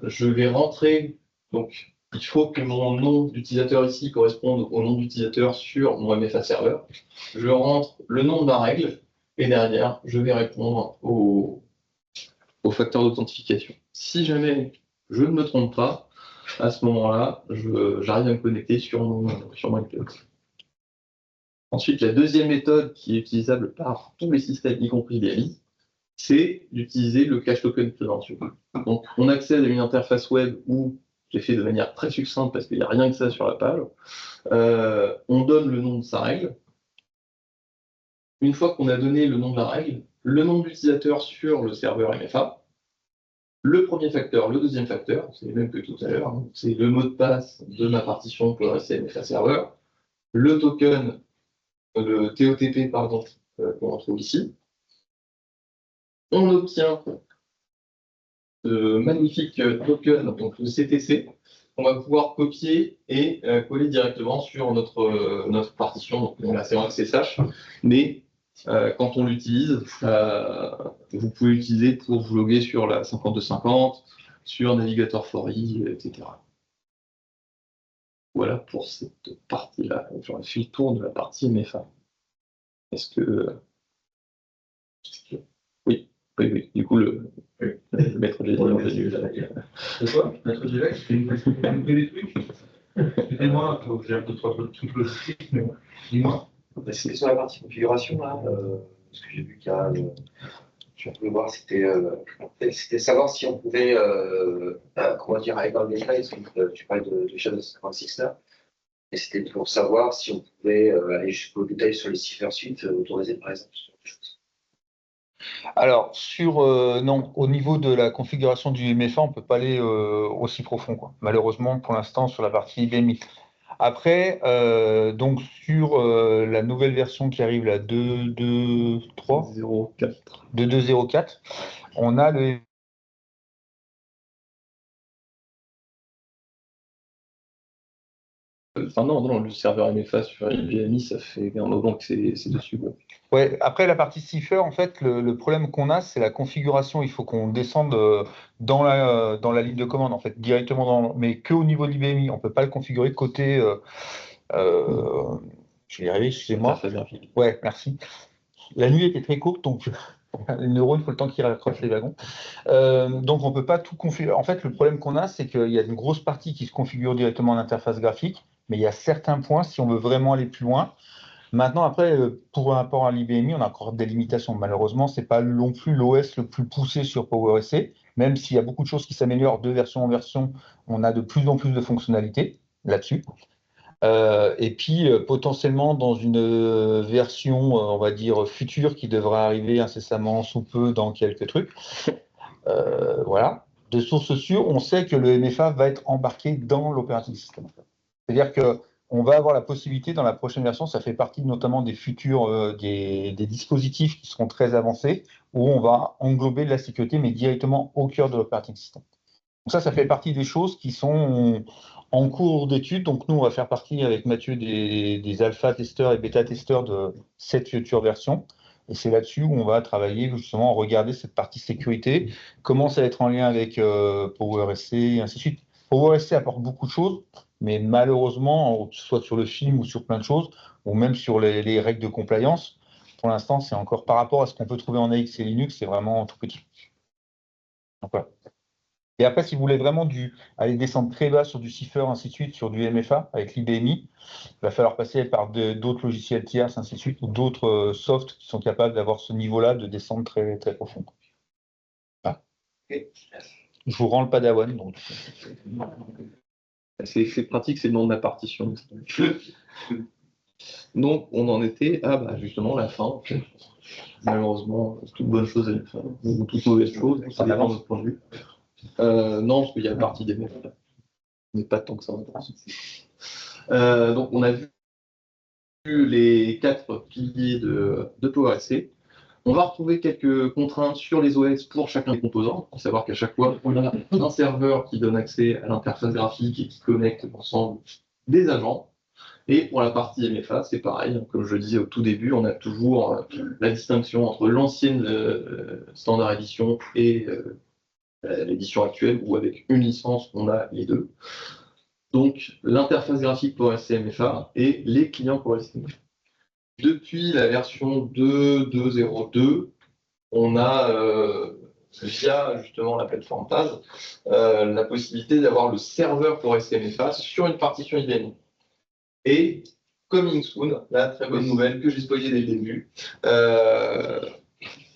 je vais rentrer, donc il faut que mon nom d'utilisateur ici corresponde au nom d'utilisateur sur mon MFA serveur. Je rentre le nom de ma règle, et derrière, je vais répondre au facteur d'authentification. Si jamais je ne me trompe pas, à ce moment-là, j'arrive à me connecter sur mon cloud. Ensuite, la deuxième méthode qui est utilisable par tous les systèmes, y compris BMI, c'est d'utiliser le cache token credential. Donc, on accède à une interface web où j'ai fait de manière très succincte parce qu'il n'y a rien que ça sur la page. On donne le nom de sa règle. Une fois qu'on a donné le nom de la règle, le nom de l'utilisateur sur le serveur MFA, le premier facteur, le deuxième facteur, c'est le même que tout à l'heure, hein, c'est le mot de passe de ma partition pour rester MFA serveur, le token, le TOTP, pardon, qu'on retrouve ici. On obtient ce magnifique token, donc le CTC, qu'on va pouvoir copier et coller directement sur notre partition. Donc là, c'est vrai que c'est SSH, mais quand on l'utilise, vous pouvez l'utiliser pour vous loguer sur la 5250, sur Navigator for E, etc. Voilà pour cette partie-là. J'aurais fait le tour de la partie MFA. Est-ce que... Oui. Du coup, le maître Jedi est revenu. C'est quoi, maître Jedi? C'est des trucs. Excusez-moi, j'ai un peu trop de trucs logistiques, mais dis-moi. C'était sur la partie configuration, là, parce que j'ai vu qu'il y a. Je voulais voir, c'était savoir si on pouvait, comment dire, aller dans le détail, parce que tu parlais de Shadow 56 là, et c'était pour savoir si on pouvait aller jusqu'au détail sur les cipher suites autorisées par exemple. Alors, non, au niveau de la configuration du MFA, on ne peut pas aller aussi profond, quoi. Malheureusement, pour l'instant, sur la partie BMI. Après, donc sur la nouvelle version qui arrive, la 2.2.4, on a le Enfin non, le serveur MFA sur IBMI, ça fait un moment que c'est dessus. Quoi. Ouais, après la partie cipher, en fait, le problème qu'on a, c'est la configuration. Il faut qu'on descende dans la ligne de commande, en fait, directement mais qu'au niveau de l'IBMI. On ne peut pas le configurer côté. Je vais y arriver, excusez-moi. Interface graphique. Ouais, merci. La nuit était très courte, donc les neurones, il faut le temps qu'ils raccrochent les wagons. Donc on ne peut pas tout configurer. En fait, le problème qu'on a, c'est qu'il y a une grosse partie qui se configure directement en interface graphique, mais il y a certains points, si on veut vraiment aller plus loin. Maintenant, après, pour rapport à l'IBMI, on a encore des limitations. Malheureusement, ce n'est pas non plus l'OS le plus poussé sur PowerSC, même s'il y a beaucoup de choses qui s'améliorent de version en version, on a de plus en plus de fonctionnalités là-dessus. Et puis, potentiellement, dans une version, on va dire, future, qui devra arriver incessamment sous peu dans quelques trucs, voilà. De source sûre, on sait que le MFA va être embarqué dans l'operating system. C'est-à-dire qu'on va avoir la possibilité, dans la prochaine version, ça fait partie notamment des futurs, des dispositifs qui seront très avancés, où on va englober la sécurité, mais directement au cœur de l'operating system. Donc ça fait partie des choses qui sont en cours d'étude. Donc nous, on va faire partie avec Mathieu des alpha-testeurs et bêta-testeurs de cette future version. Et c'est là-dessus où on va travailler, justement, regarder cette partie sécurité, comment ça va être en lien avec PowerSC, et ainsi de suite. PowerSC apporte beaucoup de choses, mais malheureusement, que ce soit sur le film ou sur plein de choses, ou même sur les règles de compliance, pour l'instant, c'est encore par rapport à ce qu'on peut trouver en AX et Linux, c'est vraiment tout petit. Donc voilà. Et après, si vous voulez vraiment aller descendre très bas sur du cipher, ainsi de suite, sur du MFA avec l'IBMI, il va falloir passer par d'autres logiciels tiers, ainsi de suite, ou d'autres softs qui sont capables d'avoir ce niveau-là de descendre très, très profond. Ah. Je vous rends le padawan. Donc. C'est pratique, c'est le nom de ma partition. Donc, on en était à justement la fin. En fait. Malheureusement, toute bonne chose à une fin, ou toute mauvaise chose, ça dépend de notre point de vue. Non, parce qu'il y a une partie des mecs, mais pas tant que ça. Donc, on a vu les 4 piliers de PowerSC. On va retrouver quelques contraintes sur les OS pour chacun des composants, à savoir qu'à chaque fois, on a un serveur qui donne accès à l'interface graphique et qui connecte l'ensemble des agents. Et pour la partie MFA, c'est pareil, comme je le disais au tout début, on a toujours la distinction entre l'ancienne standard édition et l'édition actuelle, où avec une licence, on a les deux. Donc, l'interface graphique pour SCMFA et les clients pour SCMFA. Depuis la version 2.2.0.2, on a, via justement la plateforme PAS, la possibilité d'avoir le serveur pour SCMFA sur une partition IBM. Et coming soon, la très bonne nouvelle que j'ai spoilée dès le début,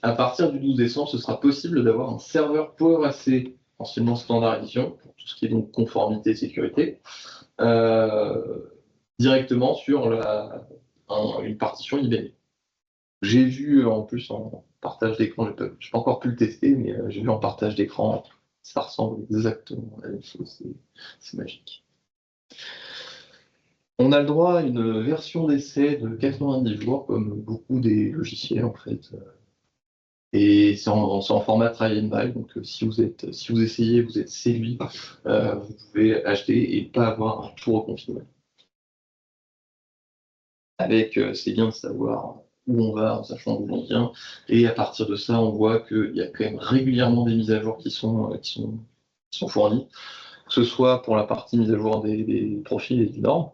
à partir du 12 décembre, ce sera possible d'avoir un serveur PowerSC, anciennement standard édition, pour tout ce qui est donc conformité et sécurité, directement sur une partition IBM. J'ai vu en plus en partage d'écran, je n'ai pas encore pu le tester, mais j'ai vu en partage d'écran, ça ressemble exactement à la même chose, c'est magique. On a le droit à une version d'essai de 90 jours, comme beaucoup des logiciels en fait. Et c'est en format try and buy, donc si vous essayez, vous êtes séduit, vous pouvez acheter et pas avoir un tout reconfiguré. Avec, c'est bien de savoir où on va, en sachant d'où on vient, et à partir de ça, on voit qu'il y a quand même régulièrement des mises à jour qui sont fournies, que ce soit pour la partie mise à jour des profils et des normes,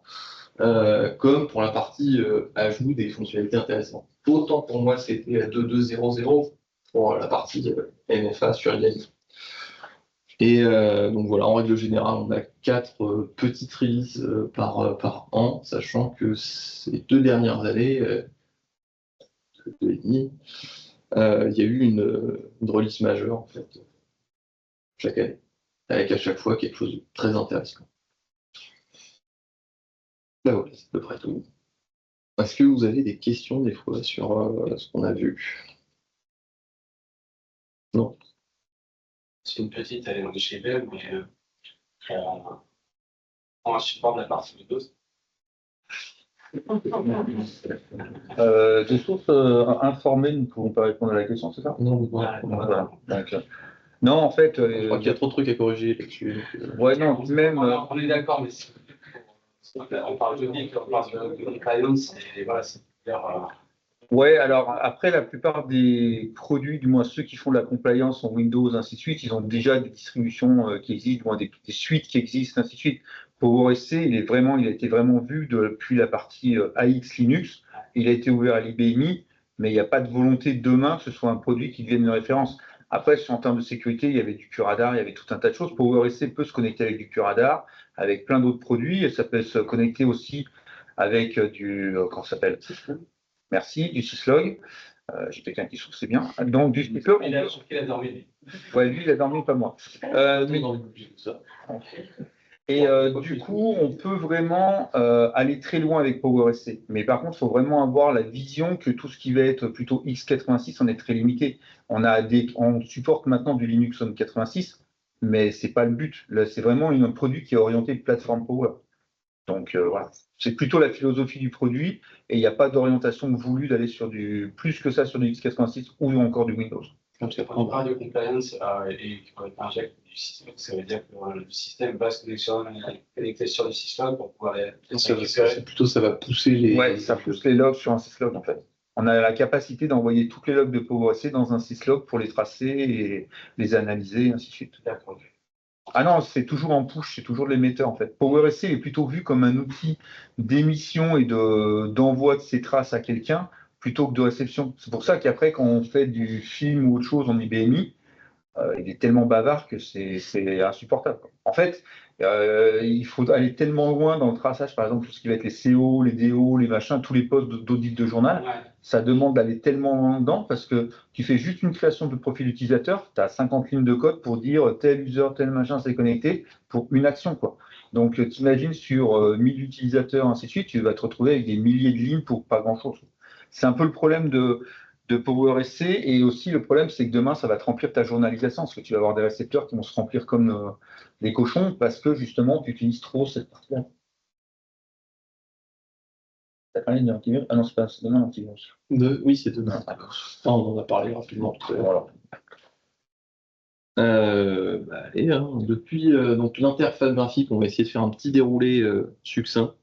comme pour la partie ajout des fonctionnalités intéressantes. Autant pour moi, c'était à 2.2.0.0 pour la partie MFA sur IBM. Et donc voilà, en règle générale, on a 4 petites releases par an, sachant que ces 2 dernières années, 2 et demi, il y a eu une release majeure en fait, chaque année, avec à chaque fois quelque chose de très intéressant. Ben voilà, c'est à peu près tout. Est-ce que vous avez des questions des fois sur ce qu'on a vu? Non. C'est une petite, elle est chez elle, mais on support de la partie Windows. Des sources informées ne pourront pas répondre à la question, c'est ça? Non, Voilà. Non, en fait. Je crois qu'il y a trop de trucs à corriger là-dessus. Ouais, non, même. On est d'accord, mais On parle de geek, on parle de compliance, et voilà, c'est Ouais, alors après, la plupart des produits, du moins ceux qui font de la compliance en Windows, ainsi de suite, ils ont déjà des distributions qui existent, du moins des suites qui existent, ainsi de suite. PowerSC, il a été vraiment vu depuis la partie AX Linux. Il a été ouvert à l'IBMI, mais il n'y a pas de volonté demain que ce soit un produit qui devienne une référence. Après, en termes de sécurité, il y avait du QRadar, il y avait tout un tas de choses. PowerSC peut se connecter avec du QRadar, avec plein d'autres produits, et ça peut se connecter aussi avec comment ça s'appelle? Merci, du syslog. J'ai quelqu'un qui trouve c'est bien. Donc, du syslog. il a dormi. Ouais, lui, il a dormi, pas moi. Du coup, on peut vraiment aller très loin avec PowerSC. Mais par contre, il faut vraiment avoir la vision que tout ce qui va être plutôt x86, on est très limité. On supporte maintenant du Linux on 86, mais c'est pas le but. Là, c'est vraiment un produit qui est orienté plateforme Power. Donc voilà, c'est plutôt la philosophie du produit et il n'y a pas d'orientation voulue d'aller sur plus que ça sur du x86 ou encore du Windows. Quand on parle de compliance et qu'on injecte du système, ça veut dire que le système va se connecter sur le système pour pouvoir les récupérer. Plutôt, ça va pousser les. Ouais, ça pousse les logs sur un syslog en fait. On a la capacité d'envoyer toutes les logs de PowerSC dans un syslog pour les tracer et les analyser et ainsi de suite. D'accord. Ah non, c'est toujours en push, c'est toujours de l'émetteur en fait. PowerSC est plutôt vu comme un outil d'émission et d'envoi de ses traces à quelqu'un plutôt que de réception. C'est pour ça qu'après, quand on fait du film ou autre chose en IBMI, il est tellement bavard que c'est insupportable. En fait, il faut aller tellement loin dans le traçage, par exemple, tout ce qui va être les CO, les DO, les machins, tous les postes d'audit de journal. Ouais. Ça demande d'aller tellement loin dedans parce que tu fais juste une création de profil utilisateur, tu as 50 lignes de code pour dire tel user, tel machin s'est connecté pour une action, quoi. Donc, t'imagines sur 1000 utilisateurs, ainsi de suite, tu vas te retrouver avec des milliers de lignes pour pas grand-chose. C'est un peu le problème de PowerSC et aussi le problème, c'est que demain, ça va te remplir ta journalisation parce que tu vas avoir des récepteurs qui vont se remplir comme des cochons parce que justement, tu utilises trop cette partie-là. T'as parlé de l'antivirus? Ah non, c'est demain l'antivirus. Oui, c'est demain. On en a parlé rapidement tout à l'heure. Allez, hein, depuis donc l'interface graphique, on va essayer de faire un petit déroulé succinct.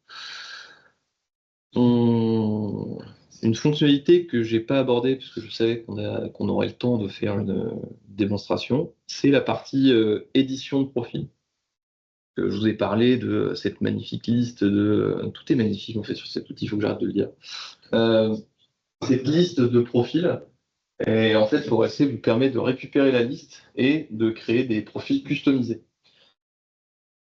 Une fonctionnalité que j'ai pas abordée parce que je savais qu'on aurait le temps de faire une démonstration, c'est la partie édition de profil. Je vous ai parlé de cette magnifique liste tout est magnifique en fait sur cet outil, il faut que j'arrête de le dire. Cette liste de profils, et en fait, PowerSC vous permet de récupérer la liste et de créer des profils customisés.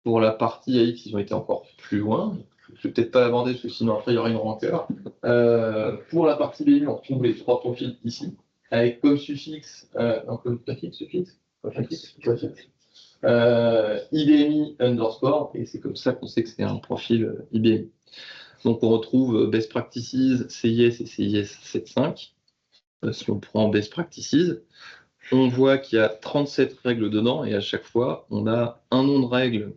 Pour la partie AX, ils ont été encore plus loin. Je ne vais peut-être pas l'aborder parce que sinon après il y aura une rancœur. Pour la partie BI, on retrouve les 3 profils ici, avec comme suffixe, comme suffixe, IBMI underscore, et c'est comme ça qu'on sait que c'est un profil IBMI. Donc on retrouve Best Practices, CIS et CIS 7.5. Si on prend Best Practices, on voit qu'il y a 37 règles dedans, et à chaque fois, on a un nom de règle.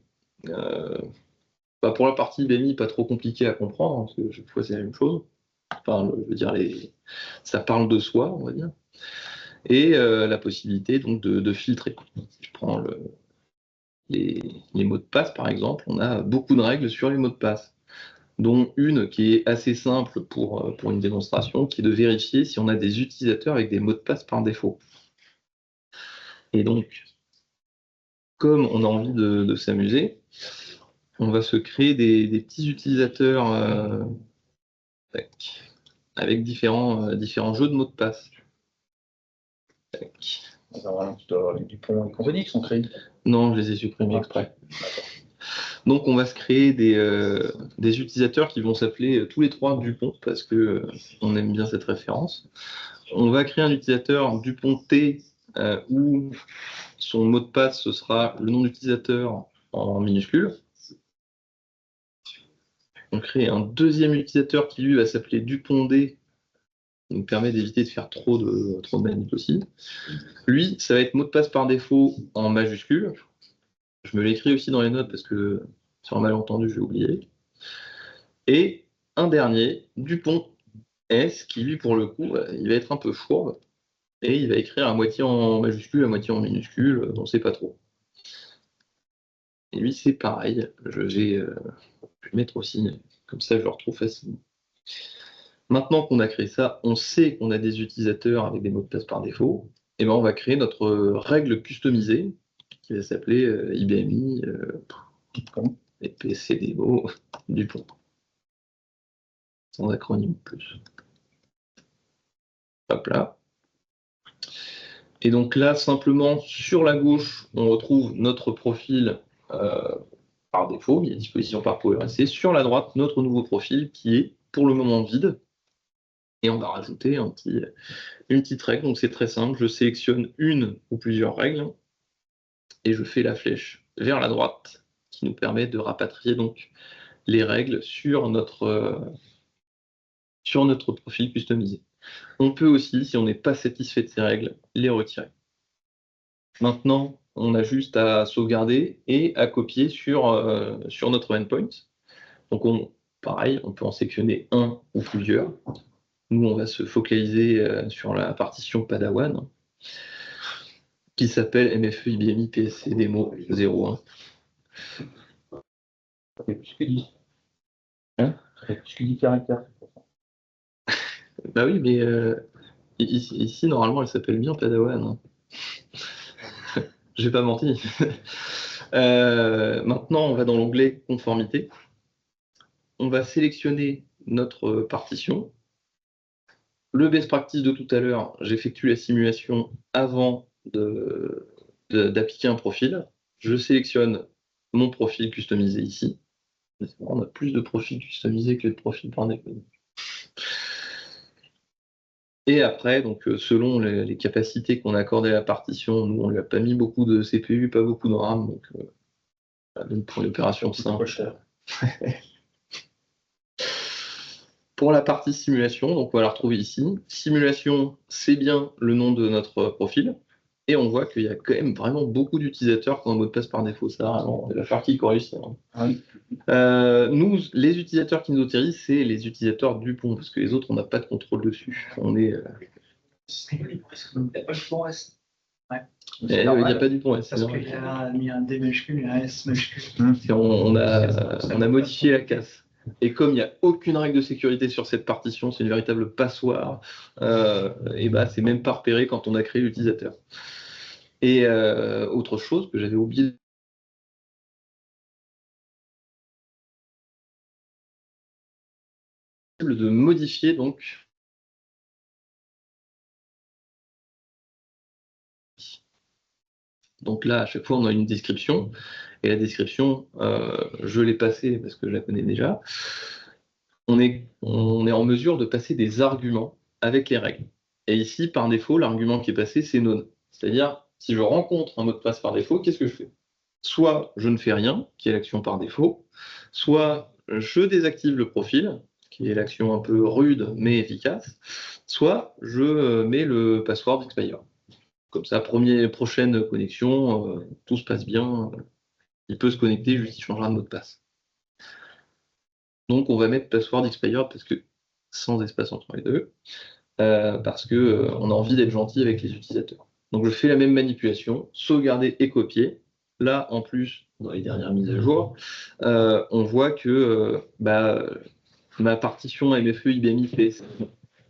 Pour la partie IBMI, pas trop compliqué à comprendre, hein, parce que chaque fois c'est la même chose. Enfin, je veux dire, ça parle de soi, on va dire. Et la possibilité donc de filtrer. Si je prends les mots de passe, par exemple, on a beaucoup de règles sur les mots de passe, dont une qui est assez simple pour une démonstration, qui est de vérifier si on a des utilisateurs avec des mots de passe par défaut. Et donc, comme on a envie de s'amuser, on va se créer des petits utilisateurs avec différents jeux de mots de passe. Tu dois avoir les Dupont et compagnie qui sont créés. Non, je les ai supprimés exprès. Donc on va se créer des utilisateurs qui vont s'appeler tous les 3 Dupont, parce que on aime bien cette référence. On va créer un utilisateur Dupont T où son mot de passe, ce sera le nom d'utilisateur en minuscule. On crée un deuxième utilisateur qui lui va s'appeler Dupont D, qui nous permet d'éviter de faire trop de manip aussi. Lui, ça va être mot de passe par défaut en majuscule. Je me l'écris aussi dans les notes parce que sur un malentendu, je vais oublier. Et un dernier, Dupont S, qui lui, pour le coup, il va être un peu fourbe et il va écrire à moitié en majuscule, à moitié en minuscule, on ne sait pas trop. Et lui, c'est pareil. J'ai Je vais le mettre aussi, comme ça je le retrouve facilement. Maintenant qu'on a créé ça, on sait qu'on a des utilisateurs avec des mots de passe par défaut, et ben on va créer notre règle customisée qui va s'appeler IBMI et PCDMO Dupont. Sans acronyme plus. Hop là. Et donc là, simplement, sur la gauche, on retrouve notre profil par défaut, mis à disposition par PowerSC. Sur la droite, notre nouveau profil qui est pour le moment vide. Et on va rajouter une petite règle. Donc c'est très simple, je sélectionne une ou plusieurs règles et je fais la flèche vers la droite qui nous permet de rapatrier donc les règles sur notre profil customisé. On peut aussi, si on n'est pas satisfait de ces règles, les retirer. Maintenant, on a juste à sauvegarder et à copier sur notre endpoint. Donc pareil, on peut en sélectionner un ou plusieurs. Nous, on va se focaliser sur la partition Padawan qui s'appelle MFE IBMI PSC Demo 01. Ça fait plus que 10. Hein? Ça fait plus que 10 caractères. Bah oui, mais ici, normalement, elle s'appelle bien Padawan. J'ai pas menti. Maintenant, on va dans l'onglet Conformité. On va sélectionner notre partition. Le best practice de tout à l'heure, j'effectue la simulation avant d'appliquer un profil. Je sélectionne mon profil customisé ici. On a plus de profils customisés que de profils par défaut. Et après, donc, selon les capacités qu'on a accordées à la partition, nous, on ne lui a pas mis beaucoup de CPU, pas beaucoup de RAM, donc pour l'opération simple. Pour la partie simulation, donc on va la retrouver ici. Simulation, c'est bien le nom de notre profil. Et on voit qu'il y a quand même vraiment beaucoup d'utilisateurs qui ont un mot de passe par défaut. Ça, vraiment, il va falloir qu'ils corrigent ça. Oui. Nous, les utilisateurs qui nous autorisent, c'est les utilisateurs Dupont, parce que les autres, on n'a pas de contrôle dessus. On est. Il n'y a pas de Dupont S. Il n'y a pas Dupont S. Parce qu'il a mis un D majuscule et un S majuscule. On a modifié la casse. Et comme il n'y a aucune règle de sécurité sur cette partition, c'est une véritable passoire, et bah, c'est même pas repéré quand on a créé l'utilisateur. Et autre chose que j'avais oublié de modifier donc là, à chaque fois, on a une description. Et la description, je l'ai passée parce que je la connais déjà. On est en mesure de passer des arguments avec les règles. Et ici, par défaut, l'argument qui est passé, c'est none. C'est-à-dire, si je rencontre un mot de passe par défaut, qu'est-ce que je fais? Soit je ne fais rien, qui est l'action par défaut, soit je désactive le profil, qui est l'action un peu rude mais efficace, soit je mets le password expire. Comme ça, prochaine connexion, tout se passe bien, il peut se connecter, juste il changera de mot de passe. Donc on va mettre password expired parce que sans espace entre les deux, parce qu'on a envie d'être gentil avec les utilisateurs. Donc je fais la même manipulation, sauvegarder et copier. Là, en plus, dans les dernières mises à jour, on voit que ma partition MFE IBMI PS,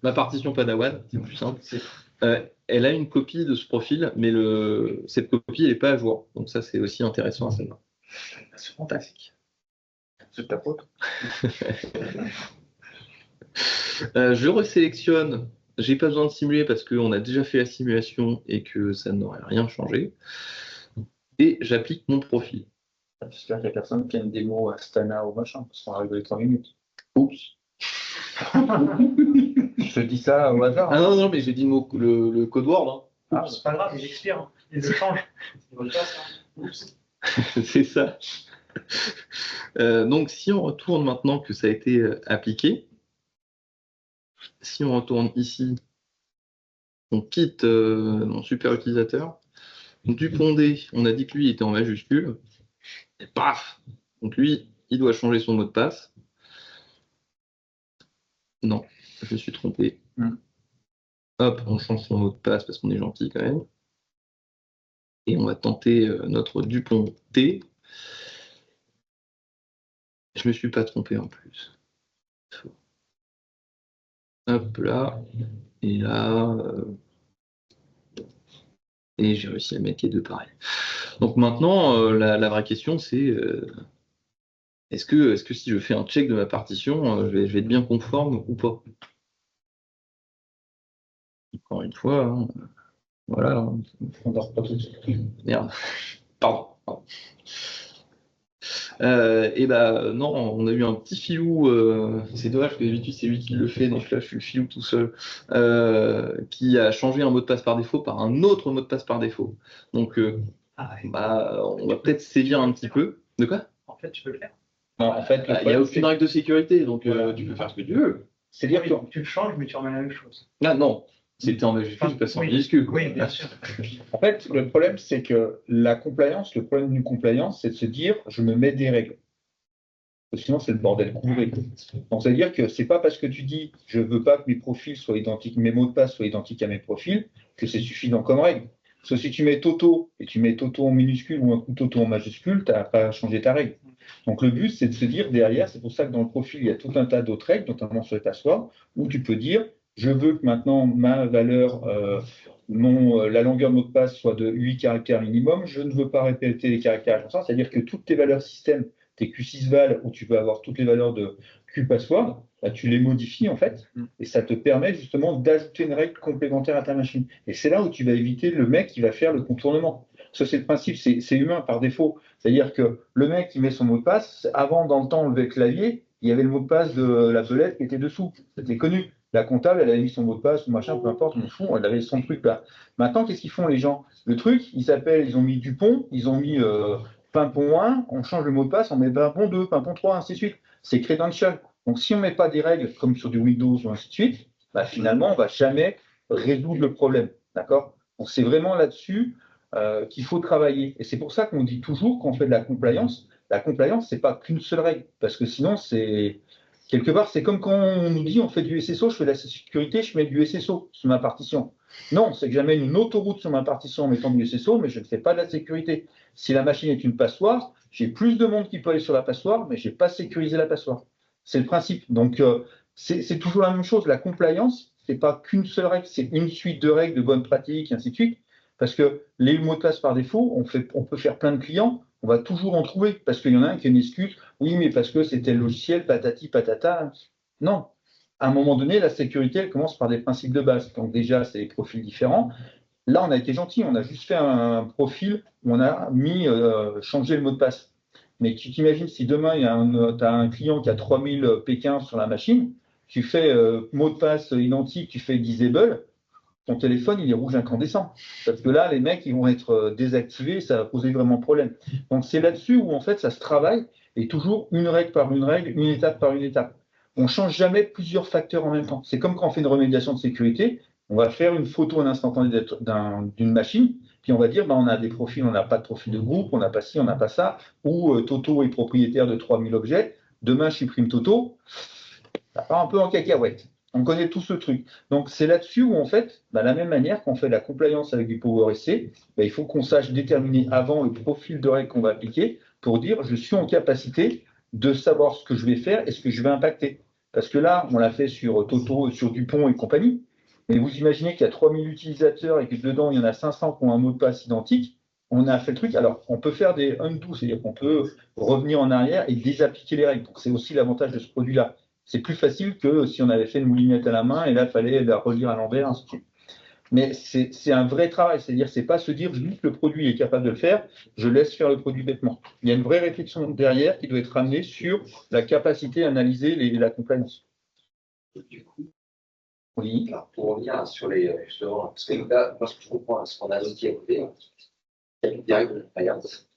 ma partition Padawan, c'est plus simple, elle a une copie de ce profil, mais cette copie n'est pas à jour. Donc ça, c'est aussi intéressant à savoir. C'est fantastique. C'est ta faute. Je resélectionne. J'ai pas besoin de simuler parce qu'on a déjà fait la simulation et que ça n'aurait rien changé. Et j'applique mon profil. J'espère qu'il n'y a personne qui a une démo à Stana ou machin, parce qu'on arrive à les 3 minutes. Oups. Je te dis ça au hasard. Ah non, mais j'ai dit le code word. Ah, c'est pas grave, il expire. Il le change. C'est ça. Donc si on retourne maintenant que ça a été appliqué, si on retourne ici, on quitte mon super utilisateur. Dupont D, on a dit que lui était en majuscule. Et paf! Donc lui, il doit changer son mot de passe. Non, je me suis trompé. Hop, on change son mot de passe parce qu'on est gentil quand même. Et on va tenter notre Dupont T. Je me suis pas trompé en plus. Hop là, et là, et j'ai réussi à mettre les deux pareils. Donc maintenant, la vraie question, c'est est-ce que si je fais un check de ma partition, je vais être bien conforme ou pas? Encore une fois, hein, voilà. Hein. On dort pas tout de suite. Merde. Pardon. Et bah non, on a eu un petit filou, c'est dommage que d'habitude c'est lui qui le fait, donc là je suis le filou tout seul, qui a changé un mot de passe par défaut par un autre mot de passe par défaut. Donc bah, on va peut-être sévir un petit peu. De quoi? En fait, tu peux le faire. Non, en fait, Il n'y a aucune règle de sécurité, donc tu peux faire ce que tu veux. c'est-à-dire que Tu le changes, mais tu remets la même chose. Ah non, c'était en majuscule, je passe en Oui. minuscule. Oui, bien sûr. En fait, le problème, c'est que la compliance, le problème d'une compliance, c'est de se dire, je me mets des règles. Parce que sinon, c'est le bordel couvré. Donc, c'est-à-dire que c'est pas parce que tu dis, je veux pas que mes profils soient identiques, mes mots de passe soient identiques à mes profils, que c'est suffisant comme règle. Parce que si tu mets Toto, et tu mets Toto en minuscule ou un coup Toto en majuscule, tu n'as pas changé ta règle. Donc, le but, c'est de se dire derrière, c'est pour ça que dans le profil, il y a tout un tas d'autres règles, notamment sur les passoires, où tu peux dire, je veux que maintenant ma valeur, la longueur de mot de passe soit de 8 caractères minimum, je ne veux pas répéter les caractères, c'est-à-dire que toutes tes valeurs système, tes Q6val, où tu peux avoir toutes les valeurs de Q-password, bah, tu les modifies en fait, et ça te permet justement d'ajouter une règle complémentaire à ta machine. Et c'est là où tu vas éviter le mec qui va faire le contournement. Ça, c'est le principe, c'est humain par défaut. C'est-à-dire que le mec qui met son mot de passe, avant, dans le temps, on levait le clavier, il y avait le mot de passe de la belette qui était dessous. C'était connu. La comptable, elle avait mis son mot de passe ou machin, peu importe, on fout, elle avait son truc là. Maintenant, qu'est-ce qu'ils font les gens? Le truc, ils ont mis Dupont, ils ont mis Pimpon 1, on change le mot de passe, on met Pimpon 2, Pimpon 3, ainsi de suite. C'est credential. Donc, si on ne met pas des règles comme sur du Windows ou ainsi de suite, bah, finalement, on ne va jamais résoudre le problème. D'accord? Donc, c'est vraiment là-dessus qu'il faut travailler. Et c'est pour ça qu'on dit toujours qu'on fait de la compliance, ce n'est pas qu'une seule règle. Parce que sinon, c'est. Quelque part, c'est comme quand on nous dit on fait du SSO, je fais de la sécurité, je mets du SSO sur ma partition. Non, c'est que j'amène une autoroute sur ma partition en mettant du SSO, mais je ne fais pas de la sécurité. Si la machine est une passoire, j'ai plus de monde qui peut aller sur la passoire, mais je n'ai pas sécurisé la passoire. C'est le principe. Donc, c'est toujours la même chose. La compliance, ce n'est pas qu'une seule règle, c'est une suite de règles, de bonnes pratiques, et ainsi de suite. Parce que les mots de passe par défaut, on peut faire plein de clients, on va toujours en trouver. Parce qu'il y en a un qui a une excuse, oui, mais parce que c'était le logiciel, patati, patata. Non. À un moment donné, la sécurité, elle commence par des principes de base. Donc déjà, c'est des profils différents. Là, on a été gentil, on a juste fait un profil où on a mis changer le mot de passe. Mais tu t'imagines si demain, tu as un client qui a 3000 Pékin sur la machine, tu fais mot de passe identique, tu fais disable, ton téléphone, il est rouge incandescent. Parce que là, les mecs, ils vont être désactivés, ça va poser vraiment problème. Donc, c'est là-dessus où, en fait, ça se travaille, et toujours une règle par une règle, une étape par une étape. On ne change jamais plusieurs facteurs en même temps. C'est comme quand on fait une remédiation de sécurité, on va faire une photo en instantané d'une machine, puis on va dire, on a des profils, on n'a pas de profil de groupe, on n'a pas ci, on n'a pas ça, ou Toto est propriétaire de 3000 objets, demain, je supprime Toto, ça part un peu en cacahuète. On connaît tout ce truc. Donc, c'est là-dessus où, en fait, de la même manière qu'on fait la compliance avec du PowerSC, il faut qu'on sache déterminer avant le profil de règle qu'on va appliquer pour dire je suis en capacité de savoir ce que je vais faire et ce que je vais impacter. Parce que là, on l'a fait sur Toto, sur Dupont et compagnie. Mais vous imaginez qu'il y a 3000 utilisateurs et que dedans, il y en a 500 qui ont un mot de passe identique. On a fait le truc. Alors, on peut faire des undo, c'est-à-dire qu'on peut revenir en arrière et désappliquer les règles. Donc, c'est aussi l'avantage de ce produit-là. C'est plus facile que si on avait fait une moulinette à la main et là, il fallait la relire à l'envers, ainsi de suite. Mais c'est un vrai travail, c'est-à-dire c'est pas se dire juste le produit est capable de le faire, je laisse faire le produit bêtement. Il y a une vraie réflexion derrière qui doit être amenée sur la capacité à analyser la compliance. Du coup, oui. Alors, pour revenir sur les justement, parce que là, moi, ce que je comprends, c'est qu'on a un outil à côté, il y a une directe de compliance,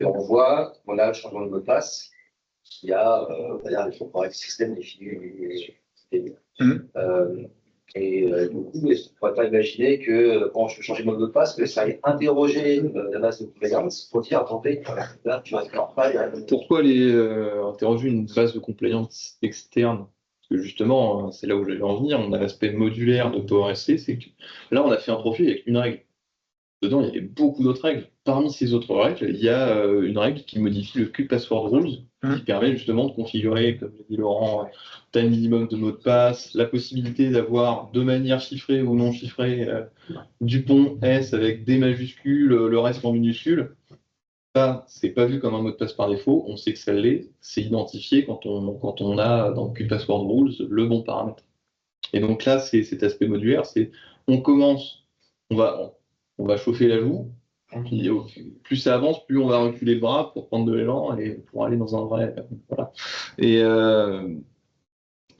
et on voit qu'on a le changement de mot de passe. Il y a, on va dire, les correct système défini. Du coup, est-ce qu'on ne pourrait pas imaginer que quand je veux changer mon mot de passe, que ça aille interroger la base de compliance pour dire, attendez, là, tu vas faire pas. Pourquoi aller interroger une base de compliance externe? Parce que justement, c'est là où j'allais en venir, on a l'aspect modulaire de PowerSC, c'est que là, on a fait un profil avec une règle. Dedans, il y avait beaucoup d'autres règles. Parmi ces autres règles, il y a une règle qui modifie le Q-Password Rules qui permet justement de configurer, comme l'a dit Laurent, taille minimum de mot de passe, la possibilité d'avoir de manière chiffrée ou non chiffrée Dupont S avec des majuscules, le reste en minuscules. Ça, c'est pas vu comme un mot de passe par défaut, on sait que ça l'est, c'est identifié quand on a dans le Password Rules le bon paramètre. Et donc là, c'est cet aspect modulaire, c'est on commence, on va chauffer la joue, puis plus ça avance, plus on va reculer le bras pour prendre de l'élan et pour aller dans un vrai. Voilà. Et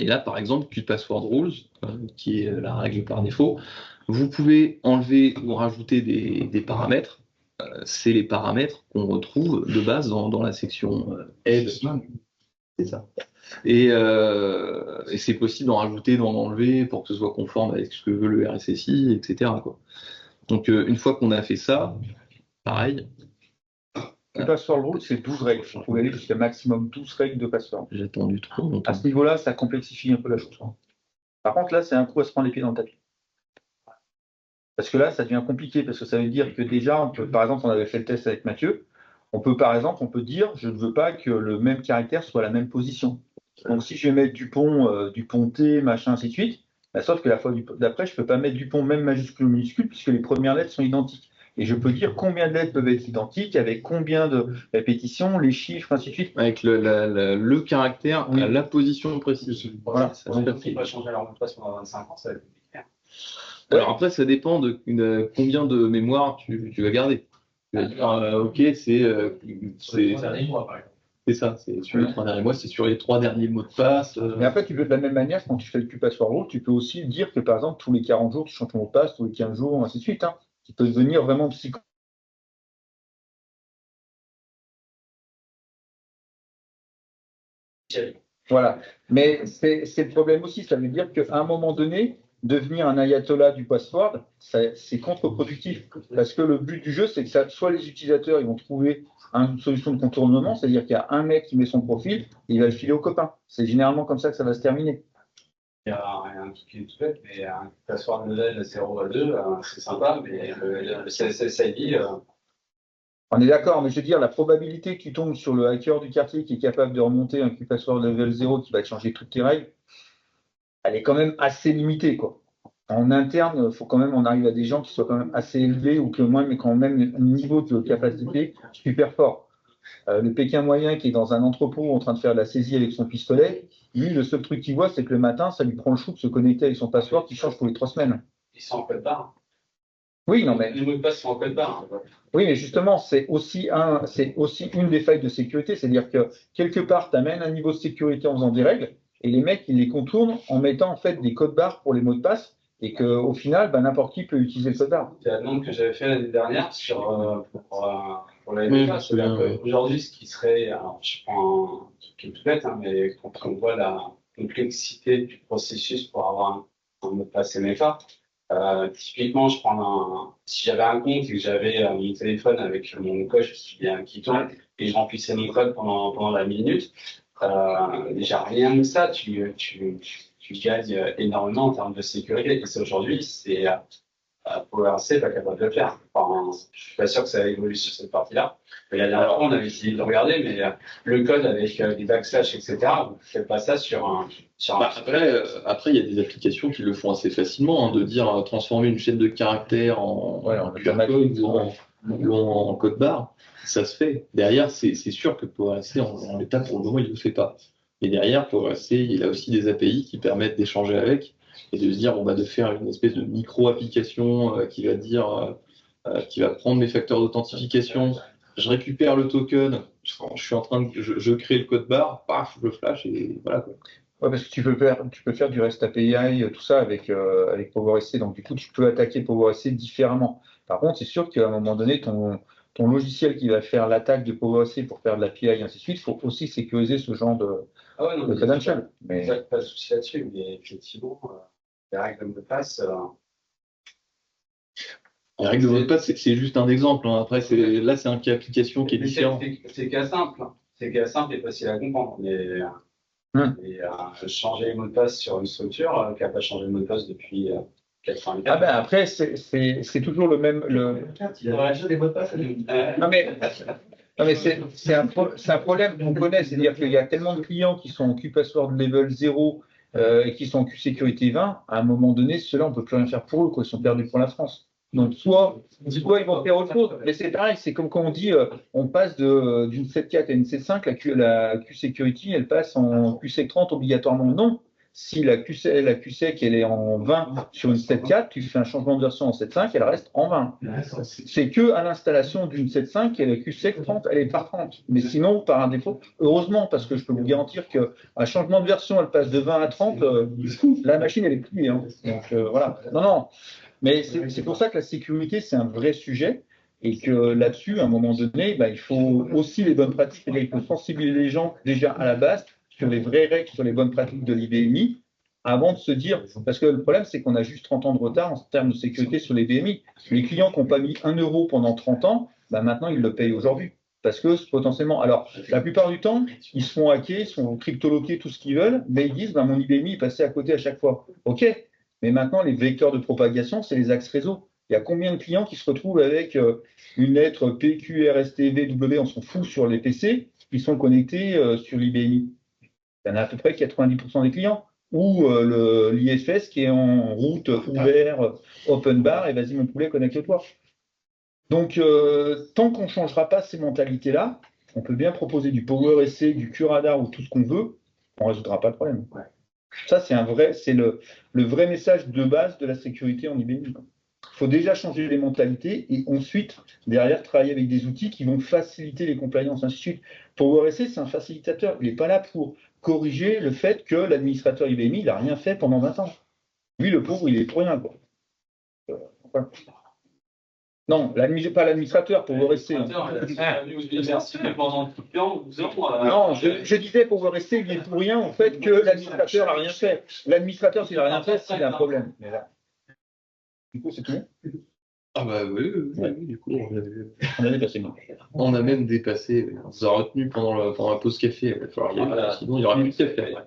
là, par exemple, Password Rules, qui est la règle par défaut, vous pouvez enlever ou rajouter des paramètres. C'est les paramètres qu'on retrouve de base dans la section aide. C'est ça. Et c'est possible d'en rajouter, d'en enlever pour que ce soit conforme avec ce que veut le RSSI, etc. quoi. Donc, une fois qu'on a fait ça, pareil. Le password rule, c'est 12 règles. Vous pouvez aller jusqu'à maximum 12 règles de password. J'ai attendu trop longtemps. À ce niveau-là, ça complexifie un peu la chose. Par contre, là, c'est un coup à se prendre les pieds dans le tapis. Parce que là, ça devient compliqué, parce que ça veut dire que déjà, on peut, par exemple, on avait fait le test avec Mathieu, par exemple, on peut dire, je ne veux pas que le même caractère soit à la même position. Donc, si je vais mettre Dupont T, machin, ainsi de suite, bah, sauf que la fois d'après, je ne peux pas mettre Dupont même majuscule ou minuscule, puisque les premières lettres sont identiques. Et je peux dire combien de lettres peuvent être identiques, avec combien de répétitions, les chiffres, ainsi de suite. Avec le caractère, oui. la position précise. Voilà. Ça ne peut pas changer leur mot de passe pendant 25 ans, ça va être compliqué. Alors après, ça dépend de combien de mémoire tu vas garder. Tu vas dire, ok, c'est ça, c'est sur les 3 derniers mois, c'est sur les 3 derniers mots de passe. Mais après, tu peux de la même manière, quand tu fais le password rule, tu peux aussi dire que par exemple, tous les 40 jours, tu changes ton mot de passe, tous les 15 jours, ainsi de suite. Hein. Qui peut devenir vraiment psycho. Voilà. Mais c'est le problème aussi. Ça veut dire qu'à un moment donné, devenir un ayatollah du password, c'est contre-productif. Parce que le but du jeu, c'est que soit les utilisateurs ils vont trouver une solution de contournement, c'est-à-dire qu'il y a un mec qui met son profil, et il va le filer au copain. C'est généralement comme ça que ça va se terminer. Il y a un truc qui est tout bête, mais un password level 0 à 2, c'est sympa, mais le CSSID. On est d'accord, mais je veux dire, la probabilité que tu tombes sur le hacker du quartier qui est capable de remonter un password level 0 qui va te changer toutes tes règles, elle est quand même assez limitée, quoi. En interne, il faut quand même on arrive à des gens qui soient quand même assez élevés ou que moins, mais quand même un niveau de capacité super fort. Le Pékin moyen qui est dans un entrepôt en train de faire de la saisie avec son pistolet, lui, le seul truc qu'il voit, c'est que le matin, ça lui prend le chou de se connecter avec son password qui change tous les 3 semaines. Ils sont en code barre. Oui, non, mais. Les mots de passe sont en code barre. Oui, mais justement, c'est aussi une des failles de sécurité, c'est-à-dire que quelque part, tu amènes un niveau de sécurité en faisant des règles, et les mecs, ils les contournent en mettant en fait des codes barres pour les mots de passe, et qu'au final, n'importe qui peut utiliser le code barre. C'est la demande que j'avais fait l'année dernière pour la MFA. C'est-à-dire qu'aujourd'hui, ce qui serait, alors je prends un truc qui est tout bête, hein, mais quand on voit la complexité du processus pour avoir un mot de passe MFA, typiquement, si j'avais un compte et que j'avais mon téléphone avec mon coche qui tourne et je remplissais mon code pendant la minute, déjà rien que ça, tu gagnes énormément en termes de sécurité. Et c'est aujourd'hui, c'est PowerSC pas capable de le faire. Enfin, je suis pas sûr que ça évolue sur cette partie-là. Mais la dernière fois, on avait essayé de le regarder, mais le code avec des backslash, etc., vous ne faites pas ça sur un. Après, il y a des applications qui le font assez facilement, hein, de dire transformer une chaîne de caractères en QR code ou en code barre. Ça se fait. Derrière, c'est sûr que PowerSC, en l'état, pour le moment, il ne le fait pas. Et derrière, PowerSC, il a aussi des API qui permettent d'échanger avec et de se dire, de faire une espèce de micro-application qui va dire, qui va prendre mes facteurs d'authentification. Je récupère le token, je crée le code barre, paf, je le flash et voilà quoi. Ouais, parce que tu peux faire du REST API, tout ça avec PowerSC. Donc du coup, tu peux attaquer PowerSC différemment. Par contre, c'est sûr qu'à un moment donné, ton logiciel qui va faire l'attaque de PowerSC pour faire de l'API et ainsi de suite, il faut aussi sécuriser ce genre de credential. Mais pas de souci là-dessus, mais effectivement, les règles de mot de passe. Les règles de mot de passe, c'est juste un exemple. Hein. Après, là, c'est un cas d'application qui est différent. C'est cas simple. C'est cas simple et facile à comprendre. Mais changer les mots de passe sur une structure qui n'a pas changé de mot de passe depuis 84. Ah ben après, c'est toujours le même. Il y a déjà des mots de passe. Non mais Non, mais c'est un problème qu'on connaît, c'est-à-dire qu'il y a tellement de clients qui sont en Q-Password level 0 et qui sont en Q-Sécurité 20, à un moment donné, ceux-là, on ne peut plus rien faire pour eux, quoi, ils sont perdus pour la France. Donc, soit ils vont faire autre chose, mais c'est pareil, c'est comme quand on dit, on passe d'une 7.4 à une 7.5, la Q-Security, elle passe en Q-Sec 30 obligatoirement. Non. Si la Q-Sec, elle est en 20 sur une 7.4, tu fais un changement de version en 7.5, elle reste en 20. C'est que à l'installation d'une 7.5 et la Q-Sec 30, elle est par 30. Mais sinon, par un défaut, heureusement, parce que je peux vous garantir qu'un changement de version, elle passe de 20 à 30, la machine, elle est pliée. Hein. Donc voilà. Non. Mais c'est pour ça que la sécurité, c'est un vrai sujet. Et que là-dessus, à un moment donné, il faut aussi les bonnes pratiques. C'est-à-dire qu'il faut sensibiliser les gens déjà à la base sur les vraies règles, sur les bonnes pratiques de l'IBMI, avant de se dire, parce que le problème, c'est qu'on a juste 30 ans de retard en termes de sécurité sur les BMI. Les clients qui n'ont pas mis 1 euro pendant 30 ans, maintenant, ils le payent aujourd'hui. Parce que potentiellement, alors, la plupart du temps, ils se font hacker, ils se font cryptoloquer, tout ce qu'ils veulent, mais ils disent, mon IBMI est passé à côté à chaque fois. OK, mais maintenant, les vecteurs de propagation, c'est les axes réseau. Il y a combien de clients qui se retrouvent avec une lettre PQRSTVW, on s'en fout sur les PC, qui sont connectés sur l'IBMI? Il y en a à peu près 90% des clients. Ou l'IFS qui est en route ouvert, open bar, et vas-y mon poulet, connecte-toi. Donc, tant qu'on ne changera pas ces mentalités-là, on peut bien proposer du PowerSC, du QRadar ou tout ce qu'on veut, on ne résoudra pas le problème. Ouais. Ça, c'est le vrai message de base de la sécurité en IBM. Il faut déjà changer les mentalités et ensuite, derrière, travailler avec des outils qui vont faciliter les compliances, ainsi de suite. PowerSC, c'est un facilitateur. Il n'est pas là pour corriger le fait que l'administrateur IBMI, il n'a rien fait pendant 20 ans. Lui, le pauvre, il est pour rien, quoi. Voilà. Non, pas l'administrateur, PowerSC. Non, je disais PowerSC, il est pour rien, en fait, que l'administrateur n'a rien fait. L'administrateur, s'il n'a rien fait, c'est un problème. Mais là, du coup, c'est tout. Ah bah oui, du coup, on a dépassé. On a même dépassé, on s'est retenu pendant la pause café, il va falloir y aller, sinon il n'y aura plus de café après.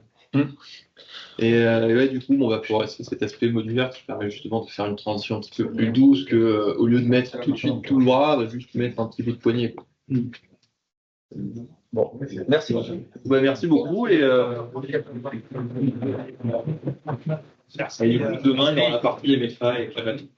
Et ouais, du coup, on va pouvoir essayer cet aspect modulaire qui permet justement de faire une transition un petit peu plus douce que, au lieu de mettre tout de suite tout le bras, de juste mettre un petit bout de poignet. Bon, merci. Merci beaucoup et demain, il y aura la partie MFA et Clamatic.